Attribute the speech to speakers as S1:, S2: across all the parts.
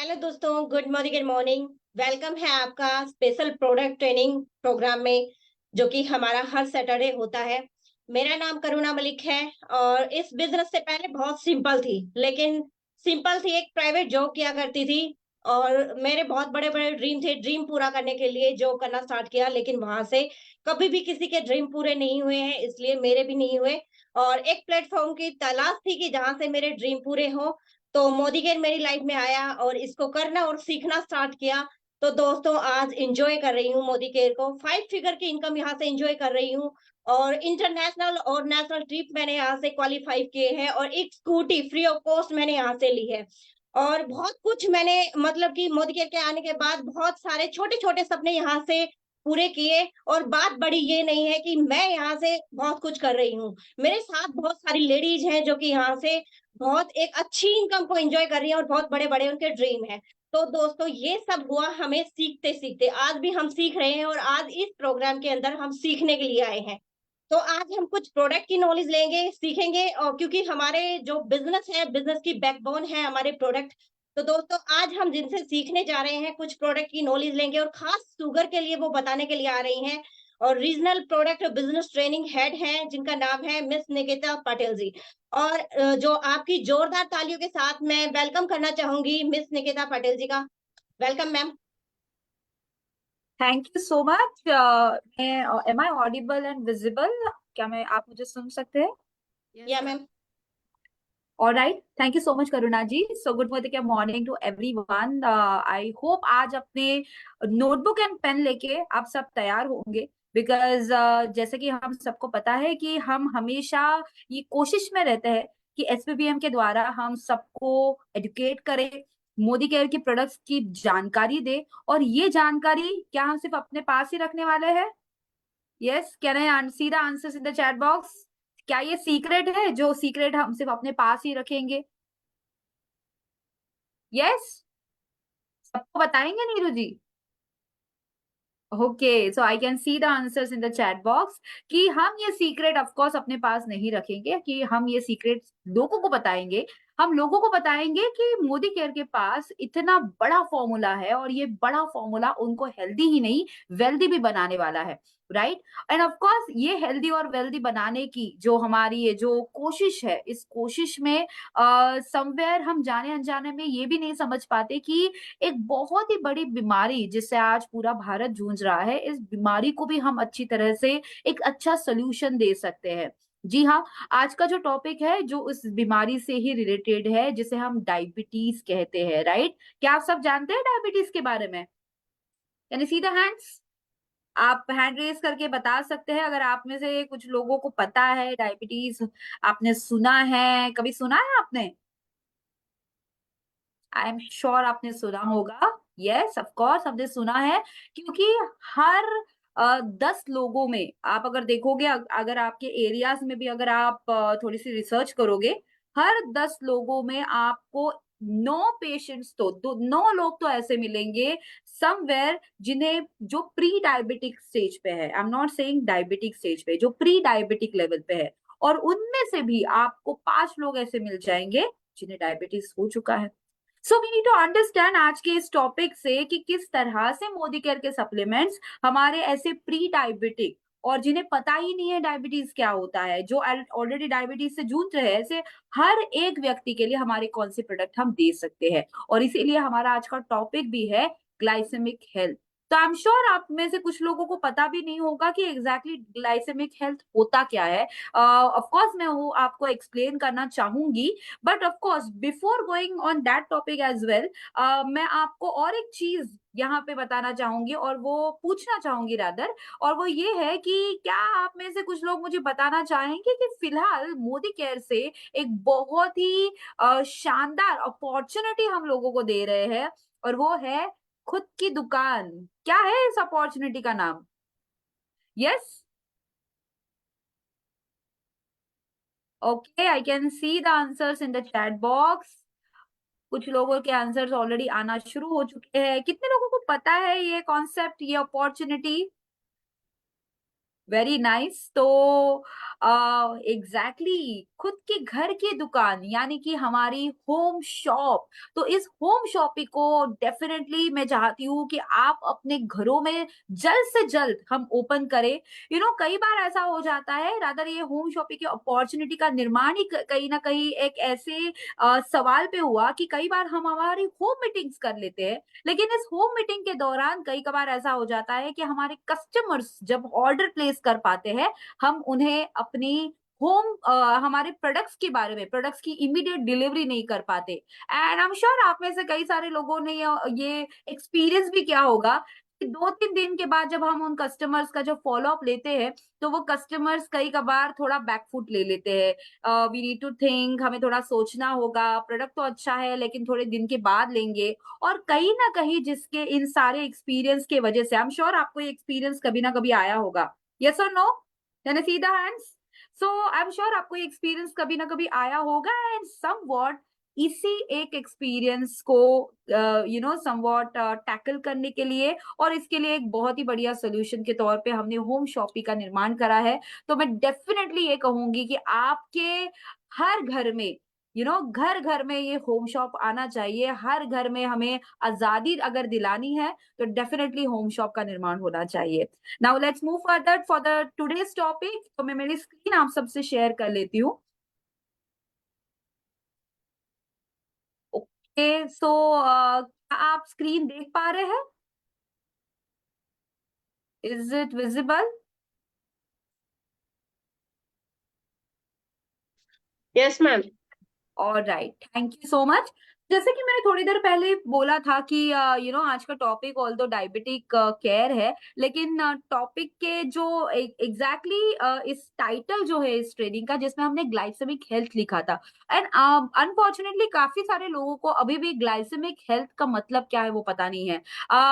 S1: Hello दोस्तों, good morning. Welcome है आपका स्पेशल प्रोडक्ट ट्रेनिंग प्रोग्राम में, जो कि हमारा हर सैटरडे होता है। मेरा नाम करुणा मलिक है और इस बिजनेस से पहले बहुत सिंपल थी, लेकिन सिंपल थी, एक प्राइवेट जॉब किया करती थी। और मेरे बहुत बड़े बड़े ड्रीम थे, ड्रीम पूरा करने के लिए जॉब करना स्टार्ट किया, लेकिन वहां से कभी भी किसी के ड्रीम पूरे नहीं हुए हैं, इसलिए मेरे भी नहीं हुए। और एक प्लेटफॉर्म की तलाश थी कि जहां से मेरे ड्रीम पूरे हो, तो मोदी केयर मेरी लाइफ में आया और इसको करना और सीखना स्टार्ट किया। तो दोस्तों, आज एंजॉय कर रही हूँ मोदी केयर को, 5 फिगर की इनकम यहाँ से एंजॉय कर रही हूँ। और इंटरनेशनल और नेशनल ट्रिप मैंने यहाँ से क्वालिफाई किए हैं और एक स्कूटी फ्री ऑफ कॉस्ट मैंने यहाँ से ली है। और बहुत कुछ मैंने, मतलब कि मोदी केयर के आने के बाद बहुत सारे छोटे छोटे सपने यहाँ से पूरे किए। और बात बड़ी ये नहीं है कि मैं यहाँ से बहुत कुछ कर रही हूँ, मेरे साथ बहुत सारी लेडीज हैं जो कि यहाँ से बहुत एक अच्छी इनकम को एंजॉय कर रही हैं और बहुत बड़े-बड़े उनके ड्रीम हैं। तो दोस्तों, ये सब हुआ हमें सीखते-सीखते। आज भी हम सीख रहे हैं और आज इस प्रोग्राम के अंदर हम सीखने के लिए आए हैं। तो आज हम कुछ प्रोडक्ट की नॉलेज लेंगे, सीखेंगे, और क्योंकि हमारे जो बिज़नेस है, बिज़नेस की बैकबोन है हमारे प्रोडक्ट। तो दोस्तों, आज हम जिनसे सीखने जा रहे हैं, कुछ प्रोडक्ट की नॉलेज लेंगे और खास शुगर के लिए वो बताने के लिए आ रही हैं। और regional product business training head हैं, जिनका नाम है मिस निकिता पटेल जी। और जो आपकी जोरदार तालियों के साथ मैं वेलकम करना चाहूँगी मिस निकिता पटेल जी का। Welcome ma'am.
S2: Thank you so much. मैं am I audible and visible? क्या मैं आप मुझे सुन सकते हैं?
S1: या ma'am.
S2: Alright, thank you so much Karuna ji. So good morning to everyone. I hope आज अपने नोटबुक एंड पेन लेके आप सब तैयार होंगे, बिकॉज जैसे कि हम सबको पता है कि हम हमेशा ये कोशिश में रहते हैं कि एसपीबीएम के द्वारा हम सबको एडुकेट करें, मोदी केयर की प्रोडक्ट्स की जानकारी दे। और ये जानकारी क्या हम सिर्फ अपने पास ही रखने वाले हैं? Yes, can I see the answers in the chat box? क्या ये सीक्रेट है जो सीक्रेट हम सिर्फ अपने पास ही रखेंगे? यस, सबको बताएंगे Neeru ji? Okay, so I can see the answers in the chat box कि हम ये सीक्रेट ऑफ कोर्स अपने पास नहीं रखेंगे, कि हम ये सीक्रेट लोगों को बताएंगे। हम लोगों को बताएंगे कि मोदी केयर के पास इतना बड़ा फॉर्मूला है और ये बड़ा फॉर्मूला उनको हेल्दी ही नहीं, वेल्दी भी बनाने वाला है। राइट? एंड ऑफ कोर्स ये हेल्दी और वेल्दी बनाने की जो हमारी ये जो कोशिश है, इस कोशिश में समवेयर हम जाने अनजाने में ये भी नहीं समझ पाते कि एक बहुत ही बड़ी बीमारी जिससे आज पूरा भारत जूझ रहा है, इस बीमारी को भी हम अच्छी तरह से एक अच्छा सॉल्यूशन दे सकते हैं। जी हाँ, आज का जो टॉपिक है जो इस बीमारी से ही रिलेटेड है, जिसे हम डायबिटीज कहते हैं। राइट? क्या आप सब जानते हैं डायबिटीज के बारे में? Can you see the hands? आप हैंड रेज करके बता सकते हैं अगर आप में से कुछ लोगों को पता है डायबिटीज, आपने सुना है, कभी सुना है आपने? आई एम श्योर आपने सुना होगा। यस, ऑफ कोर्स हमने सुना है, क्योंकि हर 10 लोगों में आप अगर देखोगे, अगर आपके एरियाज में भी अगर आप थोड़ी सी रिसर्च करोगे, हर 10 लोगों में आपको 9 पेशेंट्स तो 9 लोग तो ऐसे मिलेंगे समवेयर, जिन्हें जो प्री डायबिटिक स्टेज पे है। I am not saying diabetic stage पे, जो प्री डायबिटिक लेवल पे है। और उनमें से भी आपको 5 लोग ऐसे मिल जाएंगे जिन्हें डायबिटीज हो चुका है। So we need to understand आज के इस टॉपिक से कि किस तरह से मोदी केयर के सप्लीमेंट्स हमारे ऐसे प्री डायबिटिक और जिन्हें पता ही नहीं है डायबिटीज क्या होता है, जो ऑलरेडी डायबिटीज से जूझ रहे हैं, ऐसे हर एक व्यक्ति के लिए हमारे कौन से प्रोडक्ट हम दे सकते हैं। और इसीलिए हमारा आज का टॉपिक भी है ग्लाइसेमिक हेल्थ। तो आई एम श्योर आप में से कुछ लोगों को पता भी नहीं होगा कि एग्जैक्टली ग्लाइसेमिक हेल्थ होता क्या है। ऑफ कोर्स मैं वो आपको एक्सप्लेन करना चाहूंगी, but of course before going on that topic as well, मैं आपको और एक चीज यहाँ पे बताना चाहूंगी और वो पूछना चाहूंगी रादर, और वो ये है कि क्या आप में से कुछ लोग मुझे बताना चाहेंगे कि फिलहाल मोदी केयर से एक बहुत ही शानदार अपॉर्चुनिटी हम लोगों को दे रहे हैं, और वो है खुद की दुकान। क्या है इस अपॉर्चुनिटी का नाम? Yes, okay, I can see the answers in the chat box. कुछ लोगों के आंसर्स ऑलरेडी आना शुरू हो चुके हैं। कितने लोगों को पता है ये कॉन्सेप्ट, ये अपॉर्चुनिटी? Very nice. तो एग्जैक्टली खुद के घर की दुकान यानी कि हमारी होम शॉप। तो इस होम शॉपिंग को डेफिनेटली मैं चाहती हूँ कि आप अपने घरों में जल्द से जल्द हम ओपन करें। कई बार ऐसा हो जाता है, रादर ये होम शॉपिंग की अपॉर्चुनिटी का निर्माण ही कहीं ना कहीं एक ऐसे सवाल पे हुआ कि कई बार हम हमारी होम मीटिंग्स कर लेते हैं, लेकिन इस होम मीटिंग के दौरान कई कबार ऐसा हो जाता है कि हमारे कस्टमर्स जब ऑर्डर प्लेस कर पाते हैं, हम उन्हें अपनी होम हमारे प्रोडक्ट्स के बारे में, प्रोडक्ट्स की इमीडिएट डिलीवरी नहीं कर पाते। एंड आई एम श्योर आप में से कई सारे लोगों ने ये एक्सपीरियंस भी किया होगा कि 2-3 दिन के बाद जब हम उन कस्टमर्स का जो फॉलो अप लेते हैं, तो वो कस्टमर्स कई कबार थोड़ा बैकफुट ले लेते हैं। वी नीड टू थिंक, हमें थोड़ा सोचना होगा, प्रोडक्ट तो अच्छा है लेकिन थोड़े दिन के बाद लेंगे। और कहीं ना कहीं जिसके इन सारे एक्सपीरियंस के वजह से, आई एम श्योर आपको ये एक्सपीरियंस कभी ना कभी आया होगा। यस और no? Can I see the hands? So I am sure आपको ये एक्सपीरियंस कभी ना कभी आया होगा। एंड समवॉट इसी एक एक्सपीरियंस को समवॉट टैकल करने के लिए, और इसके लिए एक बहुत ही बढ़िया सोल्यूशन के तौर पे हमने होम शॉपिंग का निर्माण करा है। तो मैं डेफिनेटली ये कहूंगी कि आपके हर घर में, घर घर में ये होम शॉप आना चाहिए। हर घर में हमें आजादी अगर दिलानी है, तो डेफिनेटली होम शॉप का निर्माण होना चाहिए। Now let's move further for the today's topic. तो मैं मेरी स्क्रीन आप सबसे शेयर कर लेती हूँ। ओके, सो क्या आप स्क्रीन देख पा रहे हैं? Is it visible?
S1: Yes ma'am.
S2: Alright, thank you so much. जैसे कि मैंने थोड़ी देर पहले बोला था कि आज का टॉपिक ऑल दो डायबिटिक केयर है, लेकिन टॉपिक के जो एग्जैक्टली इस टाइटल जो है इस ट्रेनिंग का, जिसमें हमने ग्लाइसेमिक हेल्थ लिखा था, एंड अनफॉर्चुनेटली काफी सारे लोगों को अभी भी ग्लाइसेमिक हेल्थ का मतलब क्या है वो पता नहीं है।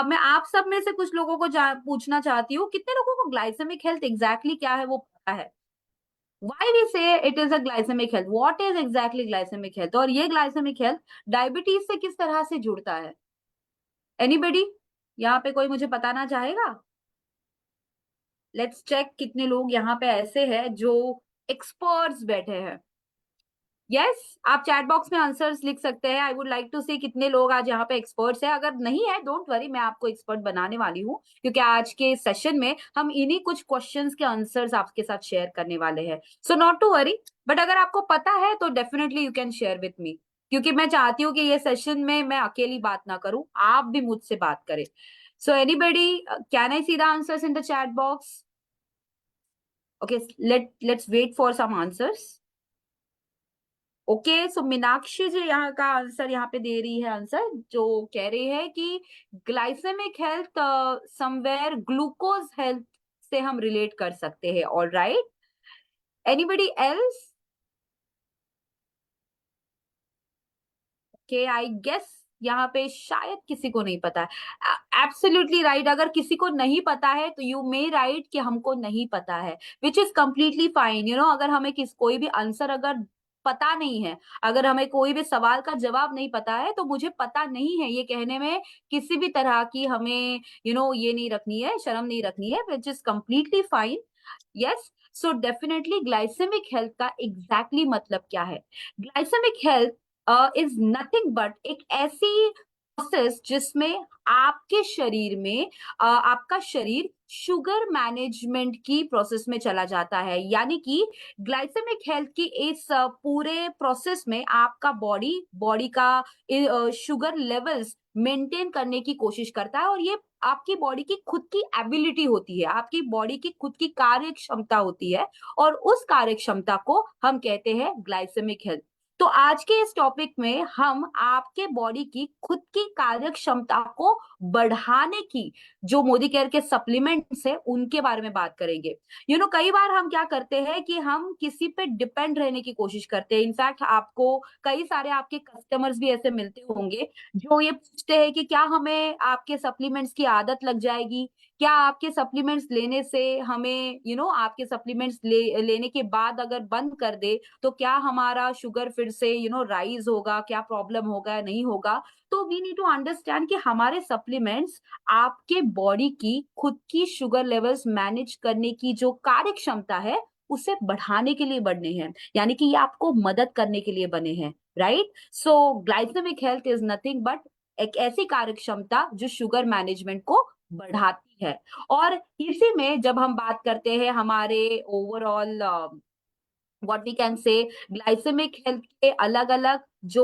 S2: मैं आप सब में से कुछ लोगों को पूछना चाहती हूँ, कितने लोगों को ग्लाइसेमिक हेल्थ एग्जैक्टली क्या है वो पता है? Why we say it is a glycemic health? What is exactly glycemic health? और ये glycemic health डायबिटीज से किस तरह से जुड़ता है? एनीबडी? यहाँ पे कोई मुझे बताना चाहेगा? लेट्स चेक कितने लोग यहाँ पे ऐसे हैं जो एक्सपर्ट्स बैठे हैं। यस, आप चैट बॉक्स में आंसर्स लिख सकते हैं। आई वुड लाइक टू सी कितने लोग आज यहाँ पे एक्सपर्ट्स हैं। अगर नहीं है, डोंट वरी, मैं आपको एक्सपर्ट बनाने वाली हूँ, क्योंकि आज के सेशन में हम इन्हीं कुछ क्वेश्चंस के आंसर्स आपके साथ शेयर करने वाले हैं। So not to worry, but अगर आपको पता है तो definitely you can share with me, क्योंकि मैं चाहती हूँ कि ये सेशन में मैं अकेली बात ना करूं, आप भी मुझसे बात करें। So anybody, can I see the answers in the chat box? Okay, let's wait for some answers. Okay, so Meenakshi ji यहाँ का आंसर यहाँ पे दे रही है, आंसर जो कह रही है कि glycemic health somewhere glucose health से हम रिलेट कर सकते हैं। All right, anybody else? Okay, I guess यहाँ पे शायद किसी को नहीं पता है। एब्सोल्युटली राइट, अगर किसी को नहीं पता है तो यू मे राइट कि हमको नहीं पता है, विच इज कम्प्लीटली फाइन। अगर हमें कोई भी आंसर अगर पता नहीं है, अगर हमें कोई भी सवाल का जवाब नहीं पता है, तो मुझे पता नहीं है ये कहने में किसी भी तरह की हमें ये नहीं रखनी है, शर्म नहीं रखनी है, which is completely fine. Yes, so definitely glycemic health का एग्जैक्टली मतलब क्या है? Glycemic health is nothing but एक ऐसी प्रोसेस जिसमें आपके शरीर में आपका शरीर शुगर मैनेजमेंट की प्रोसेस में चला जाता है। यानी कि ग्लाइसेमिक हेल्थ की इस पूरे प्रोसेस में आपका बॉडी बॉडी का शुगर लेवल्स मेंटेन करने की कोशिश करता है, और ये आपकी बॉडी की खुद की एबिलिटी होती है, आपकी बॉडी की खुद की कार्य क्षमता होती है, और उस कार्य क्षमता को हम कहते हैं ग्लाइसेमिक हेल्थ। तो आज के इस टॉपिक में हम आपके बॉडी की खुद की कार्य क्षमता को बढ़ाने की जो मोदी केयर के सप्लीमेंट्स है उनके बारे में बात करेंगे। कई बार हम क्या करते हैं कि हम किसी पे डिपेंड रहने की कोशिश करते हैं। इनफैक्ट आपको कई सारे आपके कस्टमर्स भी ऐसे मिलते होंगे जो ये पूछते हैं कि क्या हमें आपके सप्लीमेंट्स की आदत लग जाएगी, क्या आपके सप्लीमेंट्स लेने से हमें आपके सप्लीमेंट्स लेने के बाद अगर बंद कर दे तो क्या हमारा शुगर फिर से राइज होगा, क्या प्रॉब्लम होगा या नहीं होगा? तो वी नीड टू अंडरस्टैंड कि हमारे सप्लीमेंट्स आपके बॉडी की खुद की शुगर लेवल्स मैनेज करने की जो कार्य क्षमता है उसे बढ़ाने के लिए बने हैं, यानी कि ये आपको मदद करने के लिए बने हैं, right? So glycemic health is nothing but एक ऐसी कार्य क्षमता जो शुगर मैनेजमेंट को बढ़ाती है। और इसी में जब हम बात करते हैं हमारे overall what we can say glycemic health के अलग-अलग जो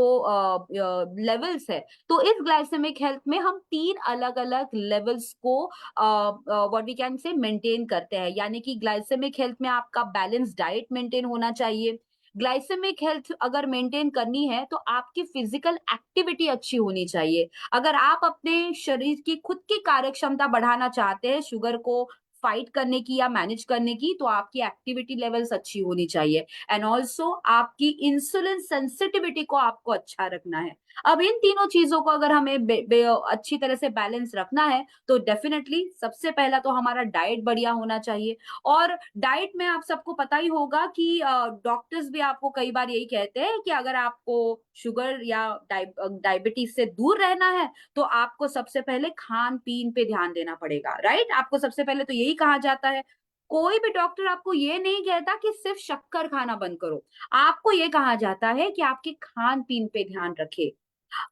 S2: लेवल्स है, तो इस ग्लाइसेमिक हेल्थ में हम 3 अलग-अलग लेवल्स को what we can say maintain करते हैं। यानी कि ग्लाइसेमिक हेल्थ में आपका बैलेंस डाइट मेंटेन होना चाहिए। ग्लाइसेमिक हेल्थ अगर मेंटेन करनी है तो आपकी फिजिकल एक्टिविटी अच्छी होनी चाहिए। अगर आप अपने शरीर की खुद की कार्यक्षमता बढ़ाना चाहते हैं, शुगर को फाइट करने की या मैनेज करने की, तो आपकी एक्टिविटी लेवल्स अच्छी होनी चाहिए। एंड ऑल्सो आपकी इंसुलिन सेंसिटिविटी को आपको अच्छा रखना है। अब इन तीनों चीजों को अगर हमें अच्छी तरह से बैलेंस रखना है तो डेफिनेटली सबसे पहला तो हमारा डाइट बढ़िया होना चाहिए। और डाइट में आप सबको पता ही होगा कि डॉक्टर्स भी आपको कई बार यही कहते हैं कि अगर आपको शुगर या डायबिटीज से दूर रहना है तो आपको सबसे पहले खान-पीन पे ध्यान देना पड़ेगा, राइट? आपको सबसे पहले तो यही कहा जाता है। कोई भी डॉक्टर आपको ये नहीं कहता कि सिर्फ शक्कर खाना बंद करो। आपको ये कहा जाता है कि आपके खान-पीन पे ध्यान रखें।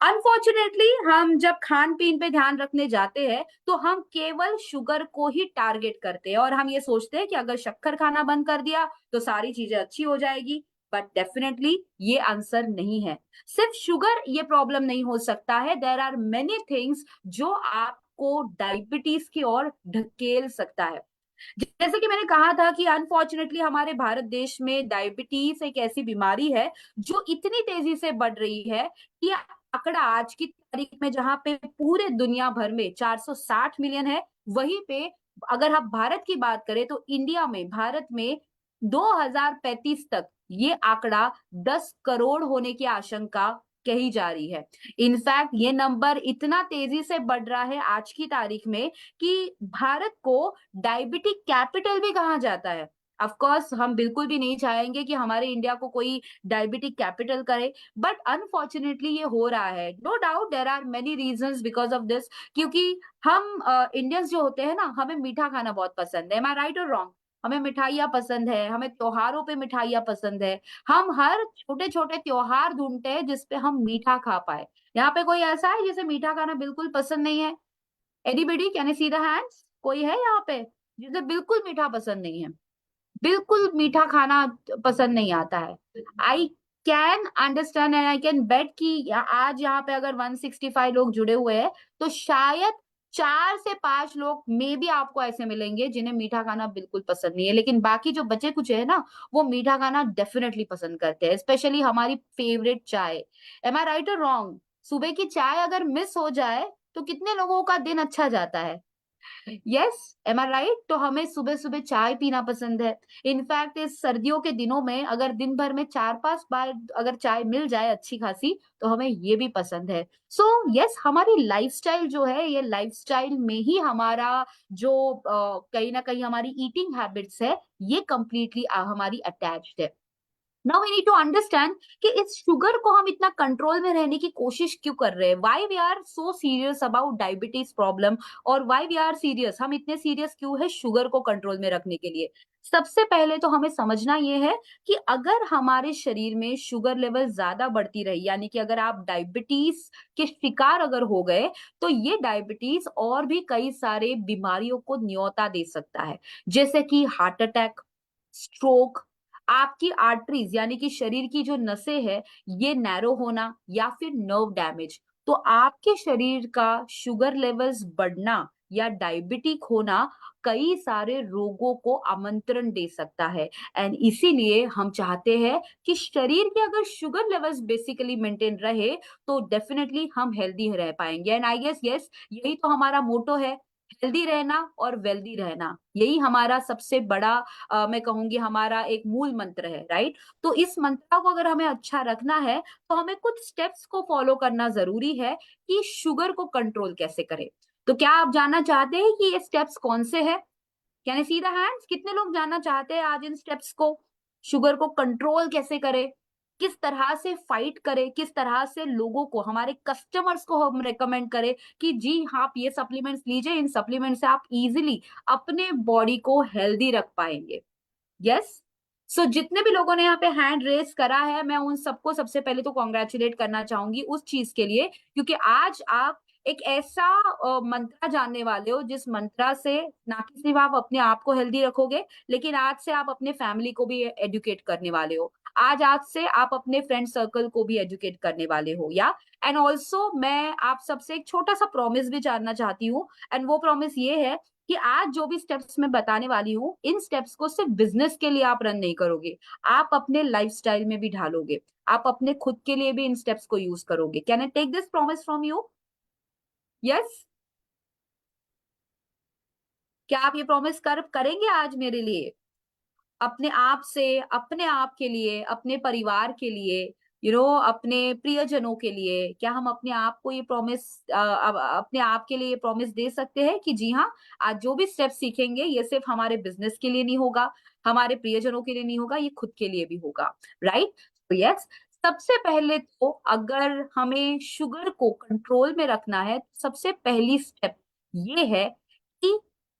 S2: अनफॉर्चुनेटली हम जब खान-पीन पे ध्यान रखने जाते हैं, तो हम केवल शुगर को ही टारगेट करते हैं और हम ये सोचते हैं कि अगर शक्कर खाना बंद कर दिया, तो सारी चीज़ें अच्छी हो जाएगी। बट डेफिनिटली ये आंसर नहीं है। सिर्फ शुगर ये प्रॉब्लम नहीं हो सकता है, देयर आर मेनी थिंग्स जो आपको डायबिटीज की ओर ढकेल सकता है। जैसे कि मैंने कहा था कि अनफॉर्चुनेटली हमारे भारत देश में डायबिटीज एक ऐसी बीमारी है जो इतनी तेजी से बढ़ रही है कि ये आंकड़ा आज की तारीख में जहां पे पूरे दुनिया भर में 460 मिलियन है, वहीं पे अगर हम भारत की बात करें तो इंडिया में भारत में 2035 तक ये आंकड़ा 10 करोड़ होने की आशंका कही जा रही है। इनफैक्ट ये नंबर इतना तेजी से बढ़ रहा है आज की तारीख में कि भारत को डायबिटिक कैपिटल भी कहा जाता है। ऑफ कोर्स हम बिल्कुल भी नहीं चाहेंगे कि हमारे इंडिया को कोई डायबिटिक कैपिटल करे, बट अनफॉर्चुनेटली ये हो रहा है। No doubt there are many reasons because of this, क्योंकि हम इंडियंस जो होते हैं ना, हमें मीठा खाना बहुत पसंद है। एम आई राइट और रॉन्ग? हमें मिठाइयाँ पसंद है, हमें त्योहारों पे मिठाइयाँ पसंद है। हम हर छोटे-छोटे त्योहार ढूँढते हैं जिस पे हम मीठा खा पाएँ। यहाँ पे कोई ऐसा है जिसे मीठा खाना बिल्कुल पसंद नहीं है? Anybody can I see the hands? कोई है यहाँ पे जिसे बिल्कुल मीठा पसंद नहीं है? बिल्कुल मीठा खाना पसंद नहीं आता है। I can understand and I can bet कि आज यहाँ पे अगर 165 लोग जुड़े हुए हैं, तो शायद 4 से 5 लोग मे बी आपको ऐसे मिलेंगे जिन्हें मीठा खाना बिल्कुल पसंद नहीं है। लेकिन बाकी जो बचे-कुचे हैं ना, वो मीठा खाना डेफिनिटली पसंद करते हैं, स्पेशली हमारी फेवरेट चाय। एम आई राइट और रॉन्ग? सुबह की चाय अगर मिस हो जाए, तो कितने लोगों का दिन अच्छा जाता है? यस, एम आई राइट? तो हमें सुबह-सुबह चाय पीना पसंद है। इनफैक्ट इस सर्दियों के दिनों में अगर दिन भर में 4-5 बार अगर चाय मिल जाए अच्छी खासी, तो हमें ये भी पसंद है। सो यस, हमारी लाइफ़स्टाइल जो है, ये लाइफ़स्टाइल में ही हमारा जो कहीं न कहीं हमारी ईटिंग हैबिट्स है, ये कंप्लीटली हमारी अटैच्ड है। Now we need to understand कि इस शुगर को हम इतना कंट्रोल में रहने की कोशिश क्यों कर रहे हैं? Why we are so serious about diabetes problem, और व्हाई वी आर सीरियस, हम इतने सीरियस क्यों है शुगर को कंट्रोल में रखने के लिए? सबसे पहले तो हमें समझना ये है कि अगर हमारे शरीर में शुगर लेवल ज्यादा बढ़ती रही, यानी कि अगर आप डायबिटीज के शिकार अगर हो गए, तो ये डायबिटीज और भी कई सारे बीमारियों को न्योता दे सकता है, जैसे कि हार्ट अटैक, स्ट्रोक, आपकी आर्टरीज यानी कि शरीर की जो नसें हैं, ये नैरो होना या फिर नर्व डैमेज। तो आपके शरीर का शुगर लेवल्स बढ़ना या डायबिटिक होना कई सारे रोगों को आमंत्रण दे सकता है। एंड इसीलिए हम चाहते हैं कि शरीर के अगर शुगर लेवल्स बेसिकली मेंटेन रहे, तो डेफिनेटली हम हेल्दी रह पाएंगे। एंड आई गेस यस, यही तो हमारा मोटो है, हेल्दी रहना और वेल्दी रहना। यही हमारा सबसे बड़ा मैं कहूँगी हमारा एक मूल मंत्र है, राइट? तो इस मंत्र को अगर हमें अच्छा रखना है, तो हमें कुछ स्टेप्स को फॉलो करना ज़रूरी है कि शुगर को कंट्रोल कैसे करें। तो क्या आप जानना चाहते हैं कि ये स्टेप्स कौन से हैं? Can I see the hands? कितने लोग जानना चाहते हैं आज इन स्टेप्स को? शुगर को कंट्रोल कैसे करें, किस तरह से फाइट करें, किस तरह से लोगों को, हमारे कस्टमर्स को हम रेकमेंड करें कि जी हाँ, आप ये सप्लीमेंट्स लीजिए, इन सप्लीमेंट से आप इजीली अपने बॉडी को हेल्दी रख पाएंगे। यस। सो जितने भी लोगों ने यहाँ पे हैंड रेस करा है, मैं उन सबको सबसे पहले तो कॉन्ग्रेचुलेट करना चाहूंगी उस चीज के लिए, क्योंकि आज आप एक ऐसा मंत्रा जानने वाले हो जिस मंत्रा से ना कि सिर्फ आप अपने आप को हेल्दी रखोगे, लेकिन आज से आप अपने फैमिली को भी एजुकेट करने वाले हो। आज से आप अपने फ्रेंड सर्कल को भी एजुकेट करने वाले हो, या एंड ऑल्सो मैं आप सबसे एक छोटा सा प्रॉमिस भी जानना चाहती हूँ, एंड वो प्रॉमिस ये है कि आज जो भी स्टेप्स मैं बताने वाली हूँ, इन स्टेप्स को सिर्फ बिजनेस के लिए आप रन नहीं करोगे, आप अपने लाइफस्टाइल में भी ढालोगे, आप अपने खुद के लिए भी इन स्टेप्स को यूज करोगे। Can I take this promise from you? Yes. क्या आप ये प्रॉमिस करेंगे आज मेरे लिए, अपने आप से, अपने आप के लिए, अपने परिवार के लिए, अपने प्रियजनों के लिए? क्या हम अपने आप को ये प्रॉमिस, अपने आप के लिए ये प्रॉमिस दे सकते हैं कि जी हाँ, आज जो भी स्टेप सीखेंगे ये सिर्फ हमारे बिजनेस के लिए नहीं होगा, हमारे प्रियजनों के लिए नहीं होगा, ये खुद के लिए भी होगा, राइट? तो यस, सबसे पहले तो अगर हमें शुगर को कंट्रोल में रखना है, सबसे पहली स्टेप ये है कि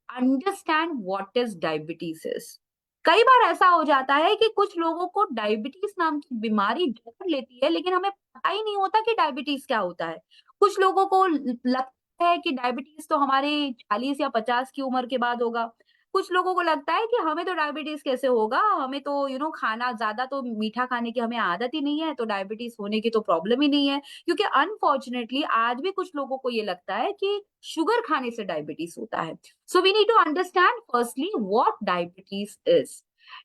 S2: अंडरस्टैंड व्हाट इज डायबिटीज। कई बार ऐसा हो जाता है कि कुछ लोगों को डायबिटीज नाम की बीमारी जकड़ लेती है, लेकिन हमें पता ही नहीं होता कि डायबिटीज क्या होता है। कुछ लोगों को लगता है कि डायबिटीज तो हमारे 40 या 50 की उम्र के बाद होगा। कुछ लोगों को लगता है कि हमें तो डायबिटीज कैसे होगा, हमें तो खाना ज्यादा, तो मीठा खाने की हमें आदत ही नहीं है, तो डायबिटीज होने की तो प्रॉब्लम ही नहीं है। क्योंकि अनफॉर्चुनेटली आज भी कुछ लोगों को ये लगता है कि शुगर खाने से डायबिटीज होता है। So we need to understand firstly what diabetes is.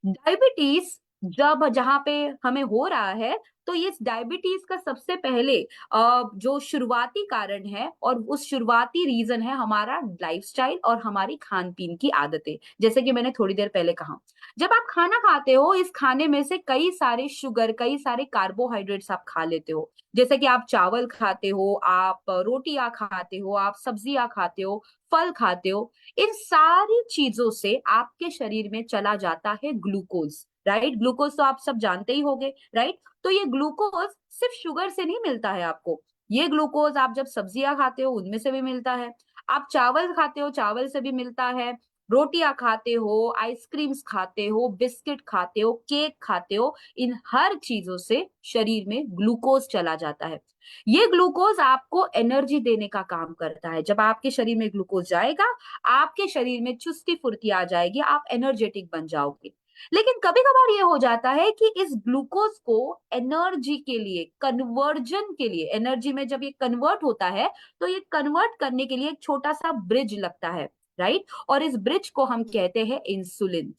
S2: Diabetes जब जहां पे हमें हो रहा है, तो ये डायबिटीज का सबसे पहले जो शुरुआती कारण है और उस शुरुआती रीजन है हमारा लाइफस्टाइल और हमारी खान पीन की आदतें। जैसे कि मैंने थोड़ी देर पहले कहा, जब आप खाना खाते हो, इस खाने में से कई सारे शुगर, कई सारे कार्बोहाइड्रेट्स आप खा लेते हो। जैसे कि आप चावल खाते हो, आप रोटियां खाते हो, आप सब्जियां खाते हो, फल खाते हो। इन सारी चीजों से आपके शरीर में चला जाता है ग्लूकोज, राइट? ग्लूकोज तो आप सब जानते ही होंगे, राइट? तो ये ग्लूकोज सिर्फ शुगर से नहीं मिलता है आपको। ये ग्लूकोज आप जब सब्जियां खाते हो उनमें से भी मिलता है, आप चावल खाते हो चावल से भी मिलता है, रोटियां खाते हो, आइसक्रीम्स खाते हो, बिस्किट खाते हो, केक खाते हो, इन हर चीजों से शरीर में ग्लूकोज चला जाता है। ये ग्लूकोज आपको एनर्जी देने का काम करता है। जब आपके शरीर में ग्लूकोज जाएगा, आपके शरीर में चुस्ती फुर्ती आ जाएगी, आप एनर्जेटिक बन जाओगे। लेकिन कभी कभार ये हो जाता है कि इस ग्लूकोज को एनर्जी के लिए, कन्वर्जन के लिए, एनर्जी में जब ये कन्वर्ट होता है, तो ये कन्वर्ट करने के लिए एक छोटा सा ब्रिज लगता है, राइट? और इस ब्रिज को हम कहते हैं इंसुलिन।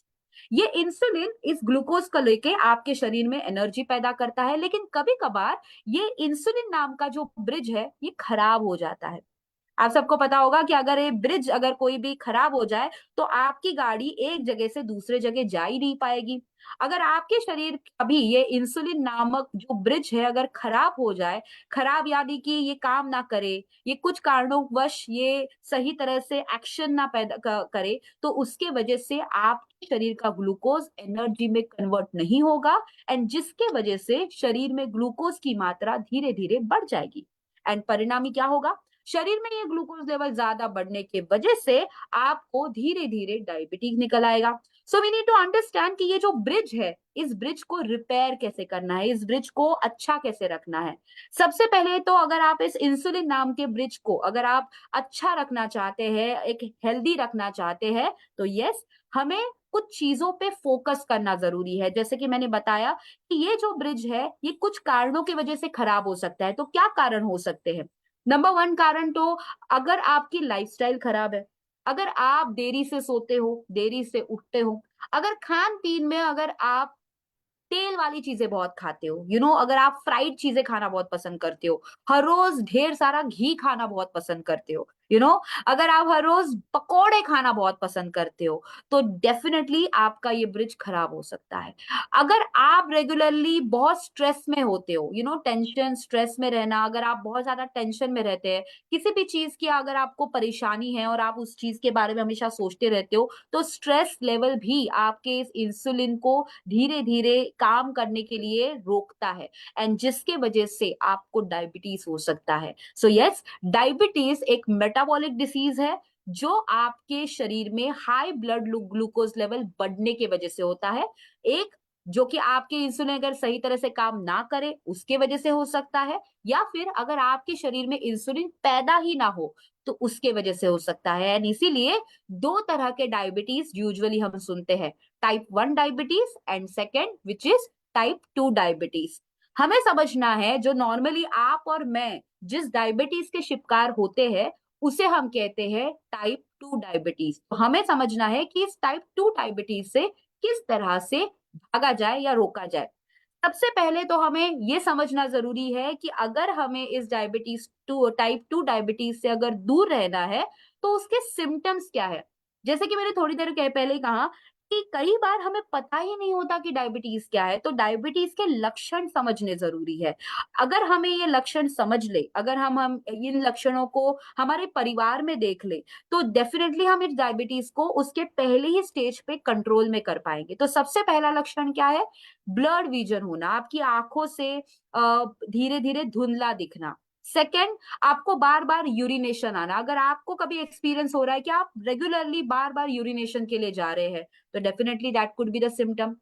S2: ये इंसुलिन इस ग्लूकोज को लेके आपके शरीर में एनर्जी पैदा करता है, लेकिन कभी कभार ये इंसुलिन नाम का जो ब्रिज है ये खराब हो जाता है। आप सबको पता होगा कि अगर ये ब्रिज, अगर कोई भी खराब हो जाए, तो आपकी गाड़ी एक जगह से दूसरे जगह जा ही नहीं पाएगी। अगर आपके शरीर अभी ये इंसुलिन नामक जो ब्रिज है अगर खराब हो जाए, खराब यानी कि ये काम ना करे, ये कुछ कारणों ये सही तरह से एक्शन ना पैदा करे, तो उसके वजह से आपके शरीर का ग्लूकोज एनर्जी में कन्वर्ट नहीं होगा, एंड जिसके वजह से शरीर में ग्लूकोज की मात्रा धीरे धीरे बढ़ जाएगी। एंड परिणामी क्या होगा? शरीर में ये ग्लूकोज लेवल ज्यादा बढ़ने के वजह से आपको धीरे धीरे डायबिटीज निकल आएगा। So we need to understand कि ये जो ब्रिज है, इस ब्रिज को रिपेयर कैसे करना है, इस ब्रिज को अच्छा कैसे रखना है। सबसे पहले तो अगर आप इस इंसुलिन नाम के ब्रिज को अगर आप अच्छा रखना चाहते हैं, एक हेल्दी रखना चाहते हैं, तो यस, हमें कुछ चीजों पे फोकस करना जरूरी है। जैसे कि मैंने बताया कि ये जो ब्रिज है ये कुछ कारणों की वजह से खराब हो सकता है। तो क्या कारण हो सकते हैं? नंबर वन कारण तो, अगर आपकी लाइफस्टाइल खराब है, अगर आप देरी से सोते हो, देरी से उठते हो, अगर खान पीन में अगर आप तेल वाली चीजें बहुत खाते हो, अगर आप फ्राइड चीजें खाना बहुत पसंद करते हो, हर रोज ढेर सारा घी खाना बहुत पसंद करते हो, अगर आप हर रोज पकोड़े खाना बहुत पसंद करते हो तो डेफिनेटली आपका ये ब्रिज खराब हो सकता है। अगर आप रेगुलरली बहुत स्ट्रेस में होते हो, टेंशन स्ट्रेस में रहना, अगर आप बहुत ज्यादा टेंशन में रहते हैं, किसी भी चीज की अगर आपको परेशानी है और आप उस चीज के बारे में हमेशा सोचते रहते हो, तो स्ट्रेस लेवल भी आपके इस इंसुलिन को धीरे धीरे काम करने के लिए रोकता है, एंड जिसके वजह से आपको डायबिटीज हो सकता है। सो यस, डायबिटीज एक मेटाबॉलिक डिसीज है जो आपके शरीर में हाई ब्लड ग्लूकोज लेवल बढ़ने की वजह से होता है। एक जो कि आपके इंसुलिन अगर सही तरह से काम ना करे उसके वजह से हो सकता है, या फिर अगर आपके शरीर में इंसुलिन पैदा ही ना हो तो उसके वजह से हो सकता है। एंड इसीलिए दो तरह के डायबिटीज यूजुअली हम सुनते हैं, type 1 diabetes and second which is type 2 diabetes. हमें समझना है जो नॉर्मली आप और मैं जिस डायबिटीज के शिकार होते हैं उसे हम कहते हैं टाइप 2 डायबिटीज। तो हमें समझना है कि इस टाइप 2 डायबिटीज से किस तरह से भागा जाए या रोका जाए। सबसे पहले तो हमें यह समझना जरूरी है कि अगर हमें इस डायबिटीज टू टाइप 2 डायबिटीज से अगर दूर रहना है तो उसके सिम्टम्स क्या है। जैसे कि मैंने थोड़ी देर पहले ही कहा कि कई बार हमें पता ही नहीं होता कि डायबिटीज क्या है, तो डायबिटीज के लक्षण समझने जरूरी है। अगर हमें ये लक्षण समझ ले, अगर हम इन लक्षणों को हमारे परिवार में देख ले, तो डेफिनेटली हम इस डायबिटीज को उसके पहले ही स्टेज पे कंट्रोल में कर पाएंगे। तो सबसे पहला लक्षण क्या है? ब्लड विजन होना, आपकी आंखों से धीरे धीरे धुंधला दिखना। सेकेंड, आपको बार बार यूरिनेशन आना। अगर आपको कभी एक्सपीरियंस हो रहा है कि आप रेगुलरली बार बार यूरिनेशन के लिए जा रहे हैं तो definitely that could be the symptom.